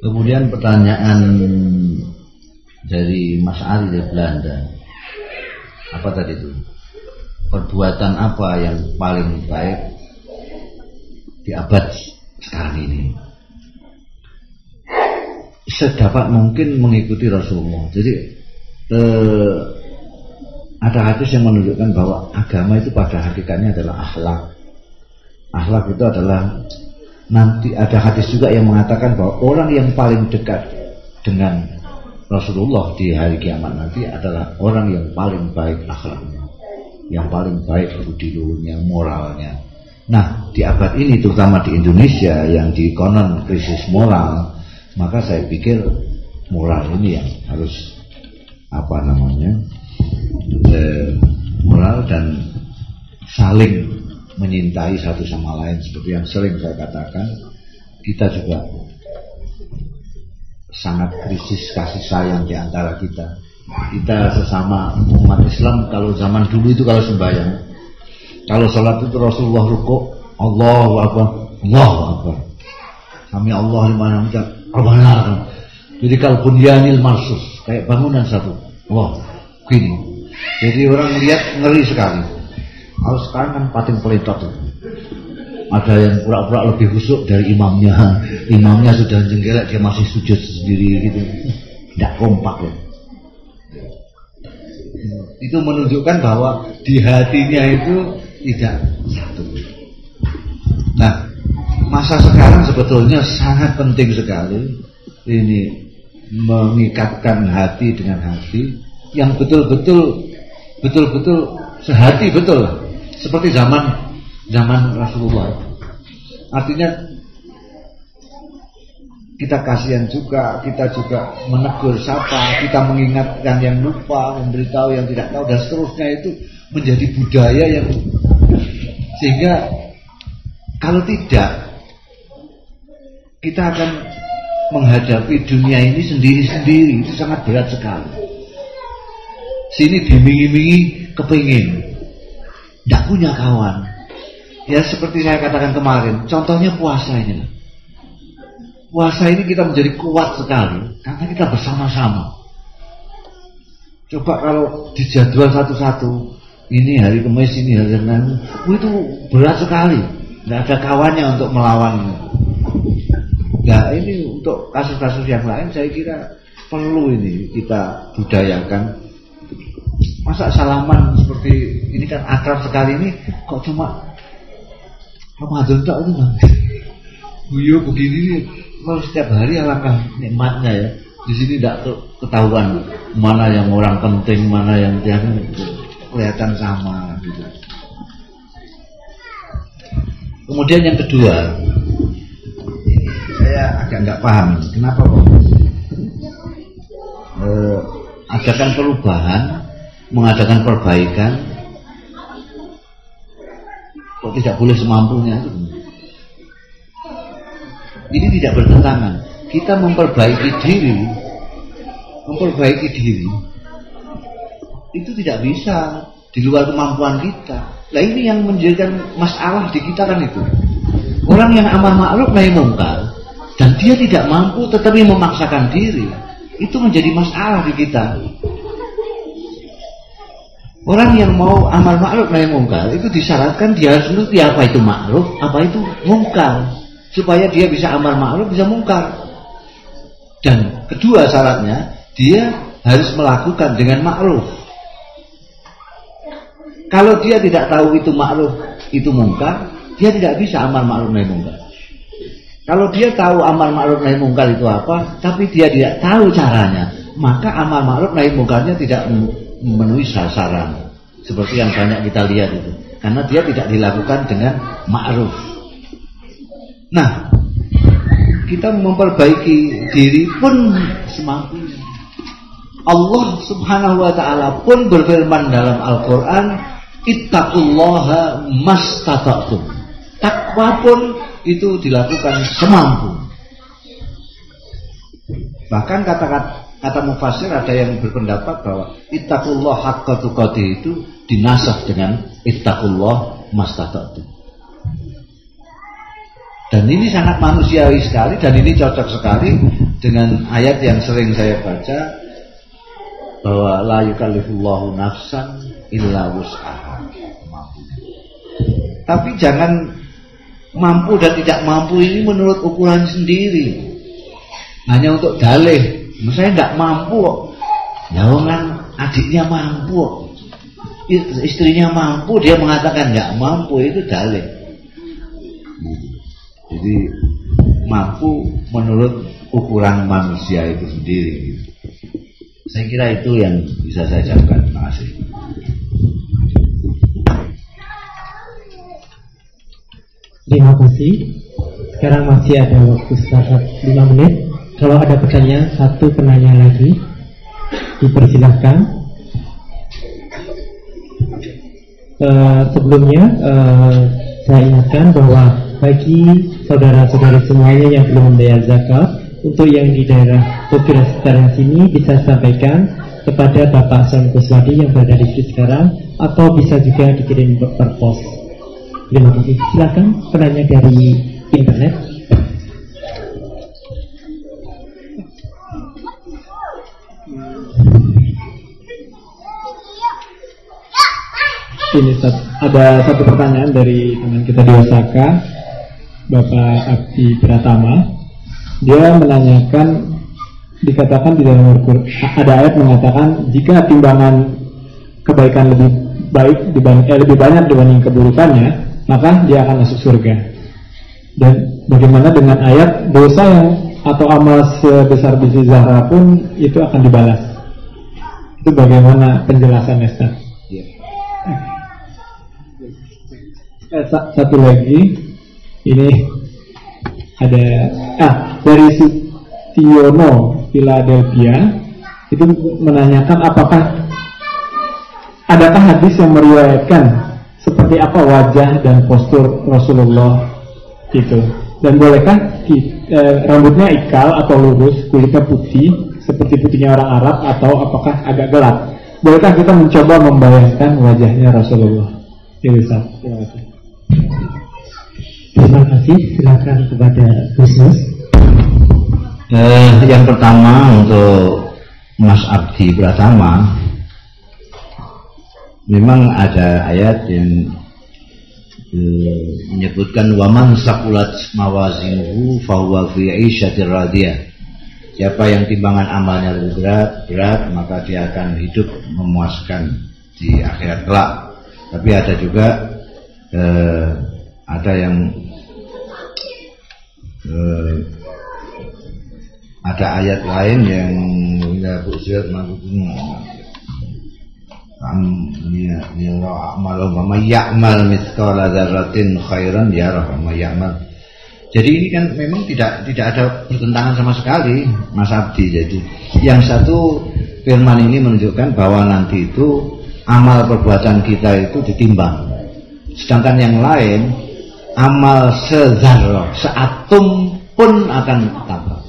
Kemudian pertanyaan dari Mas Ari dari Belanda, apa tadi itu? Perbuatan apa yang paling baik di abad sekarang ini? Sedapat mungkin mengikuti Rasulullah. Jadi ada hadis yang menunjukkan bahwa agama itu pada hakikatnya adalah akhlak. Akhlak itu adalah, nanti ada hadis juga yang mengatakan bahwa orang yang paling dekat dengan Rasulullah di hari kiamat nanti adalah orang yang paling baik akhlaknya, yang paling baik budi luhurnya, moralnya. Nah, di abad ini terutama di Indonesia yang di konon krisis moral, maka saya pikir moral ini yang harus moral dan saling menyintai satu sama lain. Seperti yang sering saya katakan, kita juga sangat krisis kasih sayang di antara kita. Kita sesama umat Islam, kalau zaman dulu itu kalau sembahyang, kalau sholat itu Rasulullah rukuk, Allahu Akbar, Allahu Akbar, Sami Allah liman hamidah, Rabbana. Jadi kalau bunyanil marsus, kayak bangunan satu, wah, gini. Jadi orang lihat ngeri sekali. Kalau sekarang kan pating peletot, ada yang pura-pura lebih khusyuk dari imamnya. Imamnya sudah jengkelek, dia masih sujud sendiri gitu. Tidak kompak ya. Itu menunjukkan bahwa di hatinya itu tidak satu. Nah, masa sekarang sebetulnya sangat penting sekali ini mengikatkan hati dengan hati yang betul-betul sehati betul, seperti zaman Rasulullah. Artinya kita kasihan juga, kita juga menegur sapa, kita mengingatkan yang lupa, memberitahu yang tidak tahu, dan seterusnya. Itu menjadi budaya yang, sehingga kalau tidak, kita akan menghadapi dunia ini sendiri-sendiri, itu sangat berat sekali. Sini dimingi-mingi kepingin, tidak punya kawan. Ya seperti saya katakan kemarin, contohnya puasa ini. Puasa ini kita menjadi kuat sekali karena kita bersama-sama. Coba kalau dijadwal satu-satu, ini hari Kamis, ini hari Senin, itu berat sekali. Tidak ada kawannya untuk melawan. Nah ini untuk kasus-kasus yang lain saya kira perlu ini kita budayakan. Masa salaman seperti ini kan akrab sekali, ini kok cuma Ramadan tak itu bang. Buyo begini nih, kalau setiap hari alangkah nikmatnya ya. Di sini tidak ketahuan mana yang orang penting, mana yang kelihatan sama gitu. Kemudian yang kedua, saya agak nggak paham kenapa kok adakan perubahan, mengadakan perbaikan, kok tidak boleh semampunya. Ini tidak bertentangan. Kita memperbaiki diri itu tidak bisa di luar kemampuan kita. Nah ini yang menjadikan masalah di kita kan itu. Orang yang amar ma'ruf nahi mungkar dan dia tidak mampu tetapi memaksakan diri, itu menjadi masalah di kita. Orang yang mau amar ma'ruf nahi mungkar itu disyaratkan dia harus mengerti apa itu ma'ruf, apa itu mungkar, supaya dia bisa amar ma'ruf, bisa mungkar. Dan kedua syaratnya, dia harus melakukan dengan ma'ruf. Kalau dia tidak tahu itu ma'ruf, itu mungkar, dia tidak bisa amar ma'ruf nahi mungkar. Kalau dia tahu amar ma'ruf nahi mungkar itu apa, tapi dia tidak tahu caranya, maka amar ma'ruf nahi mungkarnya tidak memenuhi sasaran. Seperti yang banyak kita lihat itu. Karena dia tidak dilakukan dengan ma'ruf. Nah, kita memperbaiki diri pun semampunya. Allah Subhanahu wa ta'ala pun berfirman dalam Al-Quran, ittaqullaha mastata'tum. Takwa pun itu dilakukan semampu. Bahkan kata mufassir ada yang berpendapat bahwa ittaqullah haqqa tuqatih itu dinasakh dengan ittaqullah mastata'tum. Dan ini sangat manusiawi sekali, dan ini cocok sekali dengan ayat yang sering saya baca, bahwa la yukallifullahu nafsan illa wus'aha. Tapi jangan mampu dan tidak mampu ini menurut ukuran sendiri, hanya untuk dalih. Saya tidak mampu kok, jangan adiknya mampu kok, istrinya mampu, dia mengatakan nggak mampu, itu dalih. Jadi mampu menurut ukuran manusia itu sendiri. Saya kira itu yang bisa saya ucapkan. Terima kasih. Terima kasih. Sekarang masih ada waktu sekitar 5 menit. Kalau ada pertanyaan, satu penanya lagi, dipersilahkan. Sebelumnya saya ingatkan bahwa bagi saudara-saudari semuanya yang belum membayar zakat, untuk yang di daerah Tokyo dan sekitar sini bisa sampaikan kepada Bapak Hasan Kuswadi yang berada di sini sekarang, atau bisa juga dikirim per pos. Terima kasih. Silakan penanya dari internet. Ini ada satu pertanyaan dari teman kita di Osaka, Bapak Abdi Pratama. Dia menanyakan, dikatakan di dalam Al-Quran ada ayat mengatakan jika timbangan kebaikan lebih banyak dibanding keburukannya, maka dia akan masuk surga. Dan bagaimana dengan ayat dosa yang atau amal sebesar biji zahra pun itu akan dibalas? Itu bagaimana penjelasannya, Ustaz? Satu lagi, ini ada dari Sutiono Philadelphia, itu menanyakan adakah hadis yang meriwayatkan seperti apa wajah dan postur Rasulullah itu Dan bolehkah rambutnya ikal atau lurus, kulitnya putih seperti putihnya orang Arab, atau apakah agak gelap? Bolehkah kita mencoba membayangkan wajahnya Rasulullah? Ya, Ustaz. Terima kasih. Terima kasih. Silakan kepada Gusmus. Yang pertama untuk Mas Abdi Pratama, memang ada ayat yang menyebutkan waman saqulat mawazinuhu fahuwa fi 'isyatir radiyah. Siapa yang timbangan amalnya lebih berat, maka dia akan hidup memuaskan di akhirat kelak. Tapi ada juga ada yang ada ayat lain yang ya busyat ya'mal mithqala dzarratin khairan yarah wa ya'mal. Jadi ini kan memang tidak ada pertentangan sama sekali, Mas Abdi. Jadi yang satu firman ini menunjukkan bahwa nanti itu amal perbuatan kita itu ditimbang. Sedangkan yang lain amal sezarrah, seatom pun akan tampak.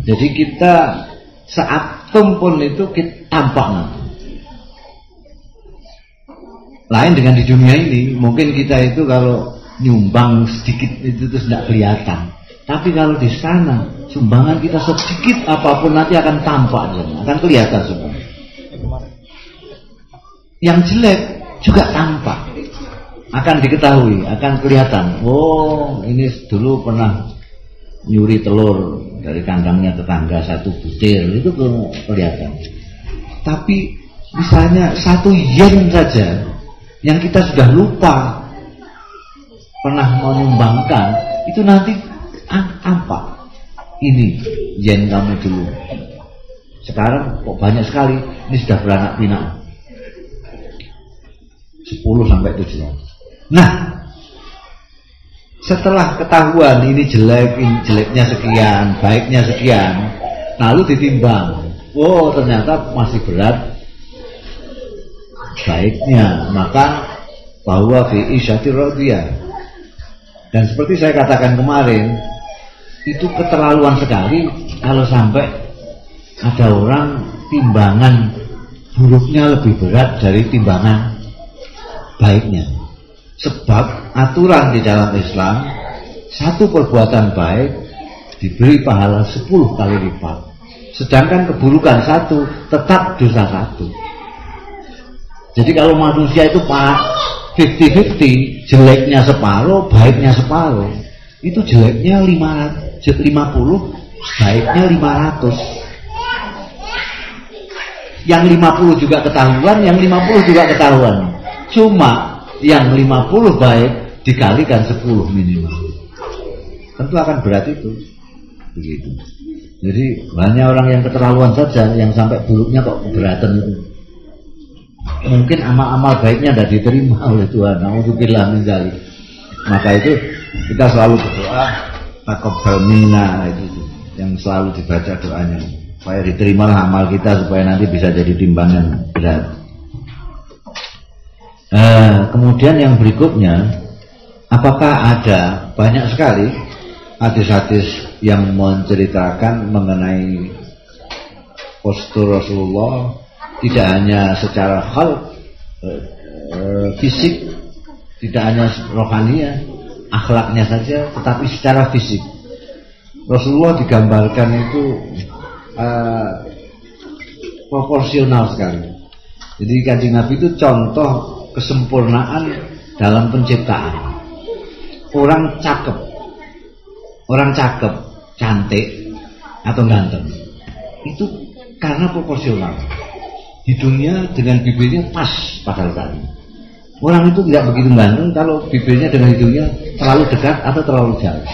Jadi kita seatom pun itu kita tampak nanti. Lain dengan di dunia ini, mungkin kita itu kalau nyumbang sedikit itu terus tidak kelihatan. Tapi kalau di sana sumbangan kita sedikit apapun nanti akan tampak, akan kelihatan semua. Yang jelek juga tampak, akan diketahui, akan kelihatan. Oh, ini dulu pernah nyuri telur dari kandangnya tetangga 1 butir, itu kelihatan. Tapi misalnya 1 yen saja yang kita sudah lupa pernah menyumbangkan, itu nanti tampak. Ini yen kamu dulu. Sekarang kok banyak sekali, ini sudah beranak pinak 10 sampai 7. Nah, setelah ketahuan ini jelek, ini jeleknya sekian, baiknya sekian, lalu ditimbang. Oh, ternyata masih berat baiknya, maka bahwa fi 'isyatir radiyah. Dan seperti saya katakan kemarin, itu keterlaluan sekali kalau sampai ada orang timbangan buruknya lebih berat dari timbangan baiknya. Sebab aturan di dalam Islam, 1 perbuatan baik diberi pahala 10 kali lipat. Sedangkan keburukan 1 tetap dosa 1. Jadi kalau manusia itu 50-50, jeleknya separuh, baiknya separuh, itu jeleknya 50, baiknya 500. Yang 50 juga ketahuan, yang 50 juga ketahuan. Cuma yang 50 baik dikalikan 10 minimal. Tentu akan berat itu. Begitu. Jadi banyak orang yang keterlaluan saja, yang sampai buruknya kok keberatan itu. Mungkin amal-amal baiknya tidak diterima oleh Tuhan. Nauzubillah min dzalik. Maka itu kita selalu berdoa taqabbal minna, itu yang selalu dibaca doanya, supaya diterimalah amal kita, supaya nanti bisa jadi timbangan berat. Kemudian yang berikutnya, apakah ada banyak sekali hadis-hadis yang menceritakan mengenai postur Rasulullah, tidak hanya secara fisik, tidak hanya rohaniah, akhlaknya saja, tetapi secara fisik. Rasulullah digambarkan itu proporsional sekali. Jadi Kanjeng Nabi itu contoh kesempurnaan dalam penciptaan. Orang cakep, cantik atau ganteng, itu karena proporsional. Hidungnya dengan bibirnya pas pada kali. Orang itu tidak begitu ganteng kalau bibirnya dengan hidungnya terlalu dekat atau terlalu jauh,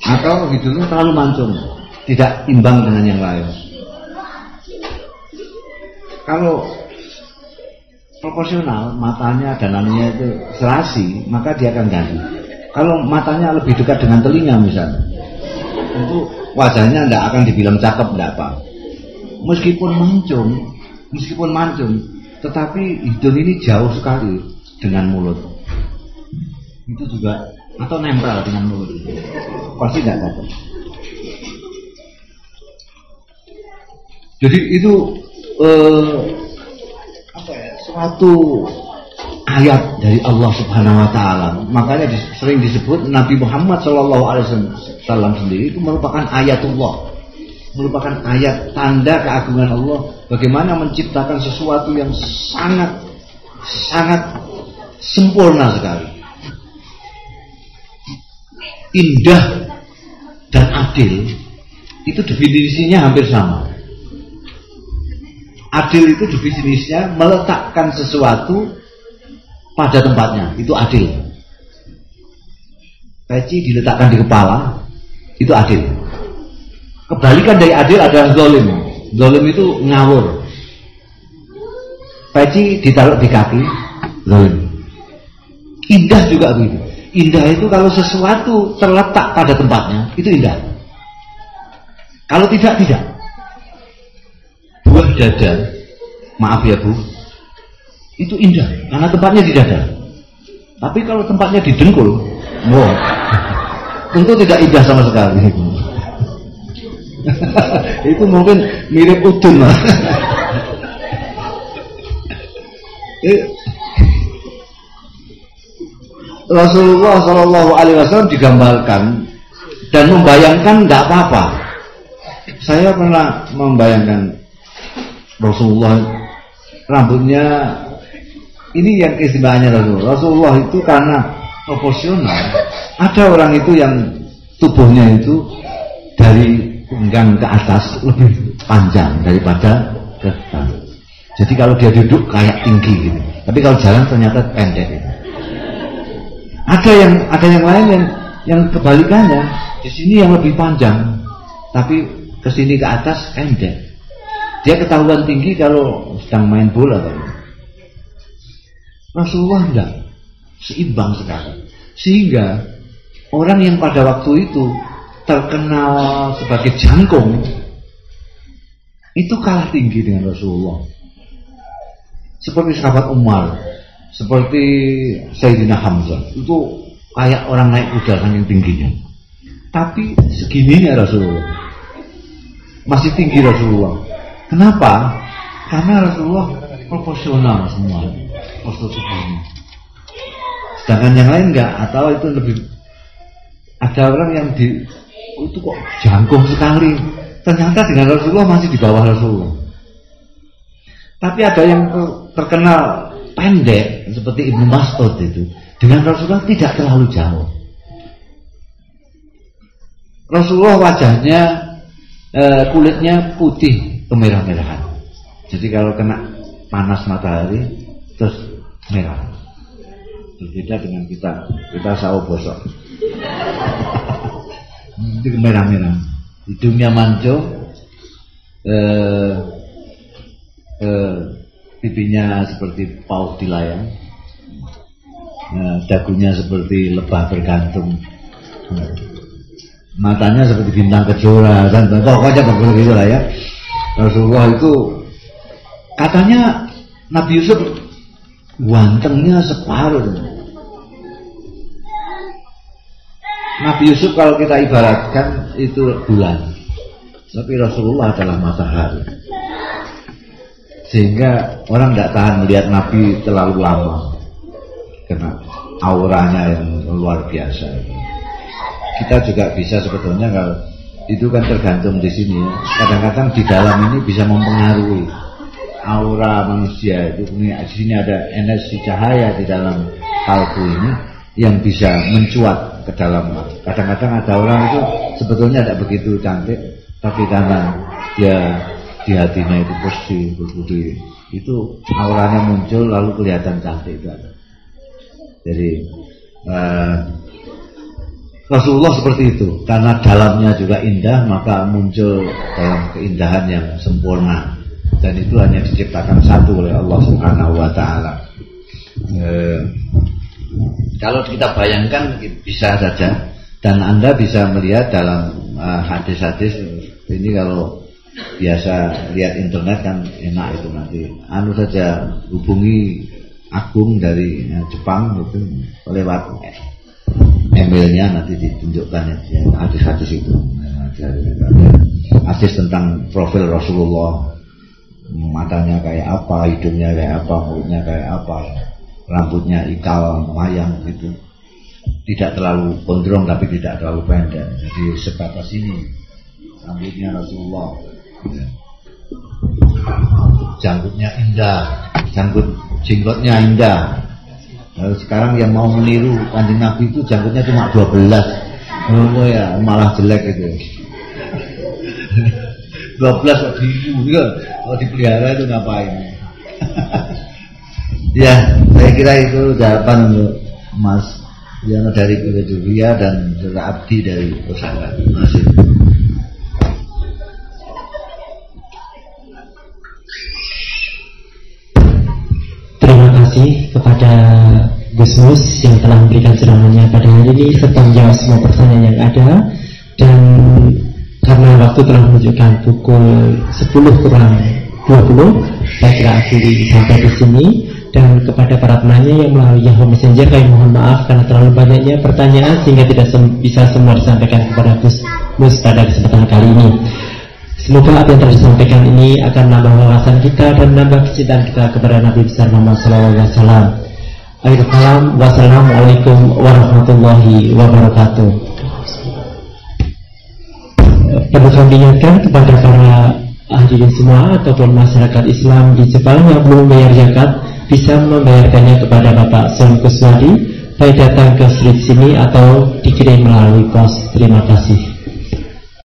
atau hidungnya terlalu mancung, tidak imbang dengan yang lain. Kalau proporsional, matanya dan anunya itu serasi, maka dia akan ganti. Kalau matanya lebih dekat dengan telinga misalnya, itu wajahnya tidak akan dibilang cakep, tidak apa. Meskipun mancung, tetapi hidung ini jauh sekali dengan mulut. itu juga, atau nempel dengan mulut, pasti nggak dapat. Jadi itu suatu ayat dari Allah Subhanahu Wa Taala. Makanya sering disebut Nabi Muhammad SAW sendiri itu merupakan ayatullah, merupakan ayat tanda keagungan Allah. Bagaimana menciptakan sesuatu yang sangat sempurna sekali, indah dan adil. Itu definisinya hampir sama. Adil itu definisinya meletakkan sesuatu pada tempatnya, itu adil. Peci diletakkan di kepala, itu adil. Kebalikan dari adil adalah zalim. Zalim itu ngawur. Peci ditaruh di kaki, zalim. Indah juga begitu. Indah itu kalau sesuatu terletak pada tempatnya, itu indah. Kalau tidak, tidak. Buah dada, maaf ya Bu, itu indah karena tempatnya di dada. Tapi kalau tempatnya di dengkul, wow, tentu tidak indah sama sekali. Itu mungkin mirip udun lah. Rasulullah SAW digambarkan dan membayangkan tidak apa-apa. Saya pernah membayangkan Rasulullah rambutnya, ini yang keistimewaannya Rasulullah itu karena proporsional. Ada orang itu yang tubuhnya itu dari pinggang ke atas lebih panjang daripada ke depan. Jadi kalau dia duduk kayak tinggi gitu. Tapi kalau jalan ternyata pendek gitu. Ada yang lain yang kebalikannya. Di sini yang lebih panjang, tapi ke sini ke atas pendek. Dia ketahuan tinggi kalau sedang main bola kan. Rasulullah enggak, seimbang sekali. Sehingga orang yang pada waktu itu terkenal sebagai jangkung itu kalah tinggi dengan Rasulullah. Seperti sahabat Umar, seperti Sayyidina Hamzah, itu kayak orang naik kuda saking tingginya. Tapi segininya Rasulullah, masih tinggi Rasulullah. Kenapa? Karena Rasulullah proporsional semua postur tubuhnya. Sedangkan yang lain enggak, atau itu lebih, ada orang yang itu kok jangkung sekali. Ternyata dengan Rasulullah masih di bawah Rasulullah. Tapi ada yang terkenal pendek seperti Ibnu Mas'ud itu, dengan Rasulullah tidak terlalu jauh. Rasulullah wajahnya kulitnya putih kemerah-merahan. Jadi kalau kena panas matahari terus merah. Berbeda dengan kita sawo bosok. Itu kemerah-merahan. Hidungnya mancung, pipinya seperti paus di layang, dagunya seperti lebah bergantung, matanya seperti bintang kejora, dan pokoknya begitu lah ya. Rasulullah itu katanya Nabi Yusuf gantengnya separuh. Nabi Yusuf kalau kita ibaratkan itu bulan, tapi Rasulullah adalah matahari. Sehingga orang tidak tahan melihat Nabi terlalu lama karena auranya yang luar biasa. Kita juga bisa sebetulnya kalau itu kan tergantung di sini. Kadang-kadang di dalam ini bisa mempengaruhi aura manusia itu. Di sini ada energi cahaya di dalam kalbu ini yang bisa mencuat ke dalam. Kadang-kadang ada orang itu sebetulnya tidak begitu cantik, tapi karena dia di hatinya itu bersih, berbudi, itu auranya muncul lalu kelihatan cantik itu ada. Jadi Rasulullah seperti itu, karena dalamnya juga indah, maka muncul dalam keindahan yang sempurna, dan itu hanya diciptakan satu oleh Allah Subhanahu Wa Taala. Kalau kita bayangkan bisa saja, dan Anda bisa melihat dalam hadis-hadis ini. Kalau biasa lihat internet kan enak itu, nanti saja hubungi Agung dari Jepang itu lewat emailnya nanti ditunjukkan ya, hadis-hadis itu. Ada hadis tentang profil Rasulullah, matanya kayak apa, hidungnya kayak apa, mulutnya kayak apa, rambutnya ikal, mayang gitu. Tidak terlalu gondrong tapi tidak terlalu pendek. Jadi sebatas ini rambutnya Rasulullah. Janggutnya indah, jenggotnya indah. Lalu sekarang yang mau meniru Kanjeng Nabi itu janggutnya cuma 12. Oh ya, malah jelek itu. 12 kok diibu ya. Kalau dipelihara itu ngapain? Ya, saya kira itu jawaban untuk Mas Yono dari Kuliah dan Saudara Abdi dari Osaka. Terima kasih. Terima kasih kepada Gus Mus yang telah memberikan ceramahnya pada hari ini serta menjawab semua pertanyaan yang ada. Dan karena waktu telah menunjukkan pukul 10 kurang 20, saya kira akhiri sampai di sini. Dan kepada para penanya yang melalui Yahoo Messenger, kami mohon maaf karena terlalu banyaknya pertanyaan sehingga tidak bisa semua disampaikan kepada Gus Mus pada kesempatan kali ini. Semoga apa yang telah disampaikan ini akan menambah wawasan kita dan menambah kecintaan kita kepada Nabi besar Muhammad SAW. Akhirul kalam, wassalamualaikum warahmatullahi wabarakatuh. Perlu kami ingatkan kepada para hadirin semua ataupun masyarakat Islam di Jepang yang belum membayar zakat, bisa membayarkannya kepada Bapak Son Kuswadi, baik datang ke street sini atau dikirim melalui pos. Terima kasih.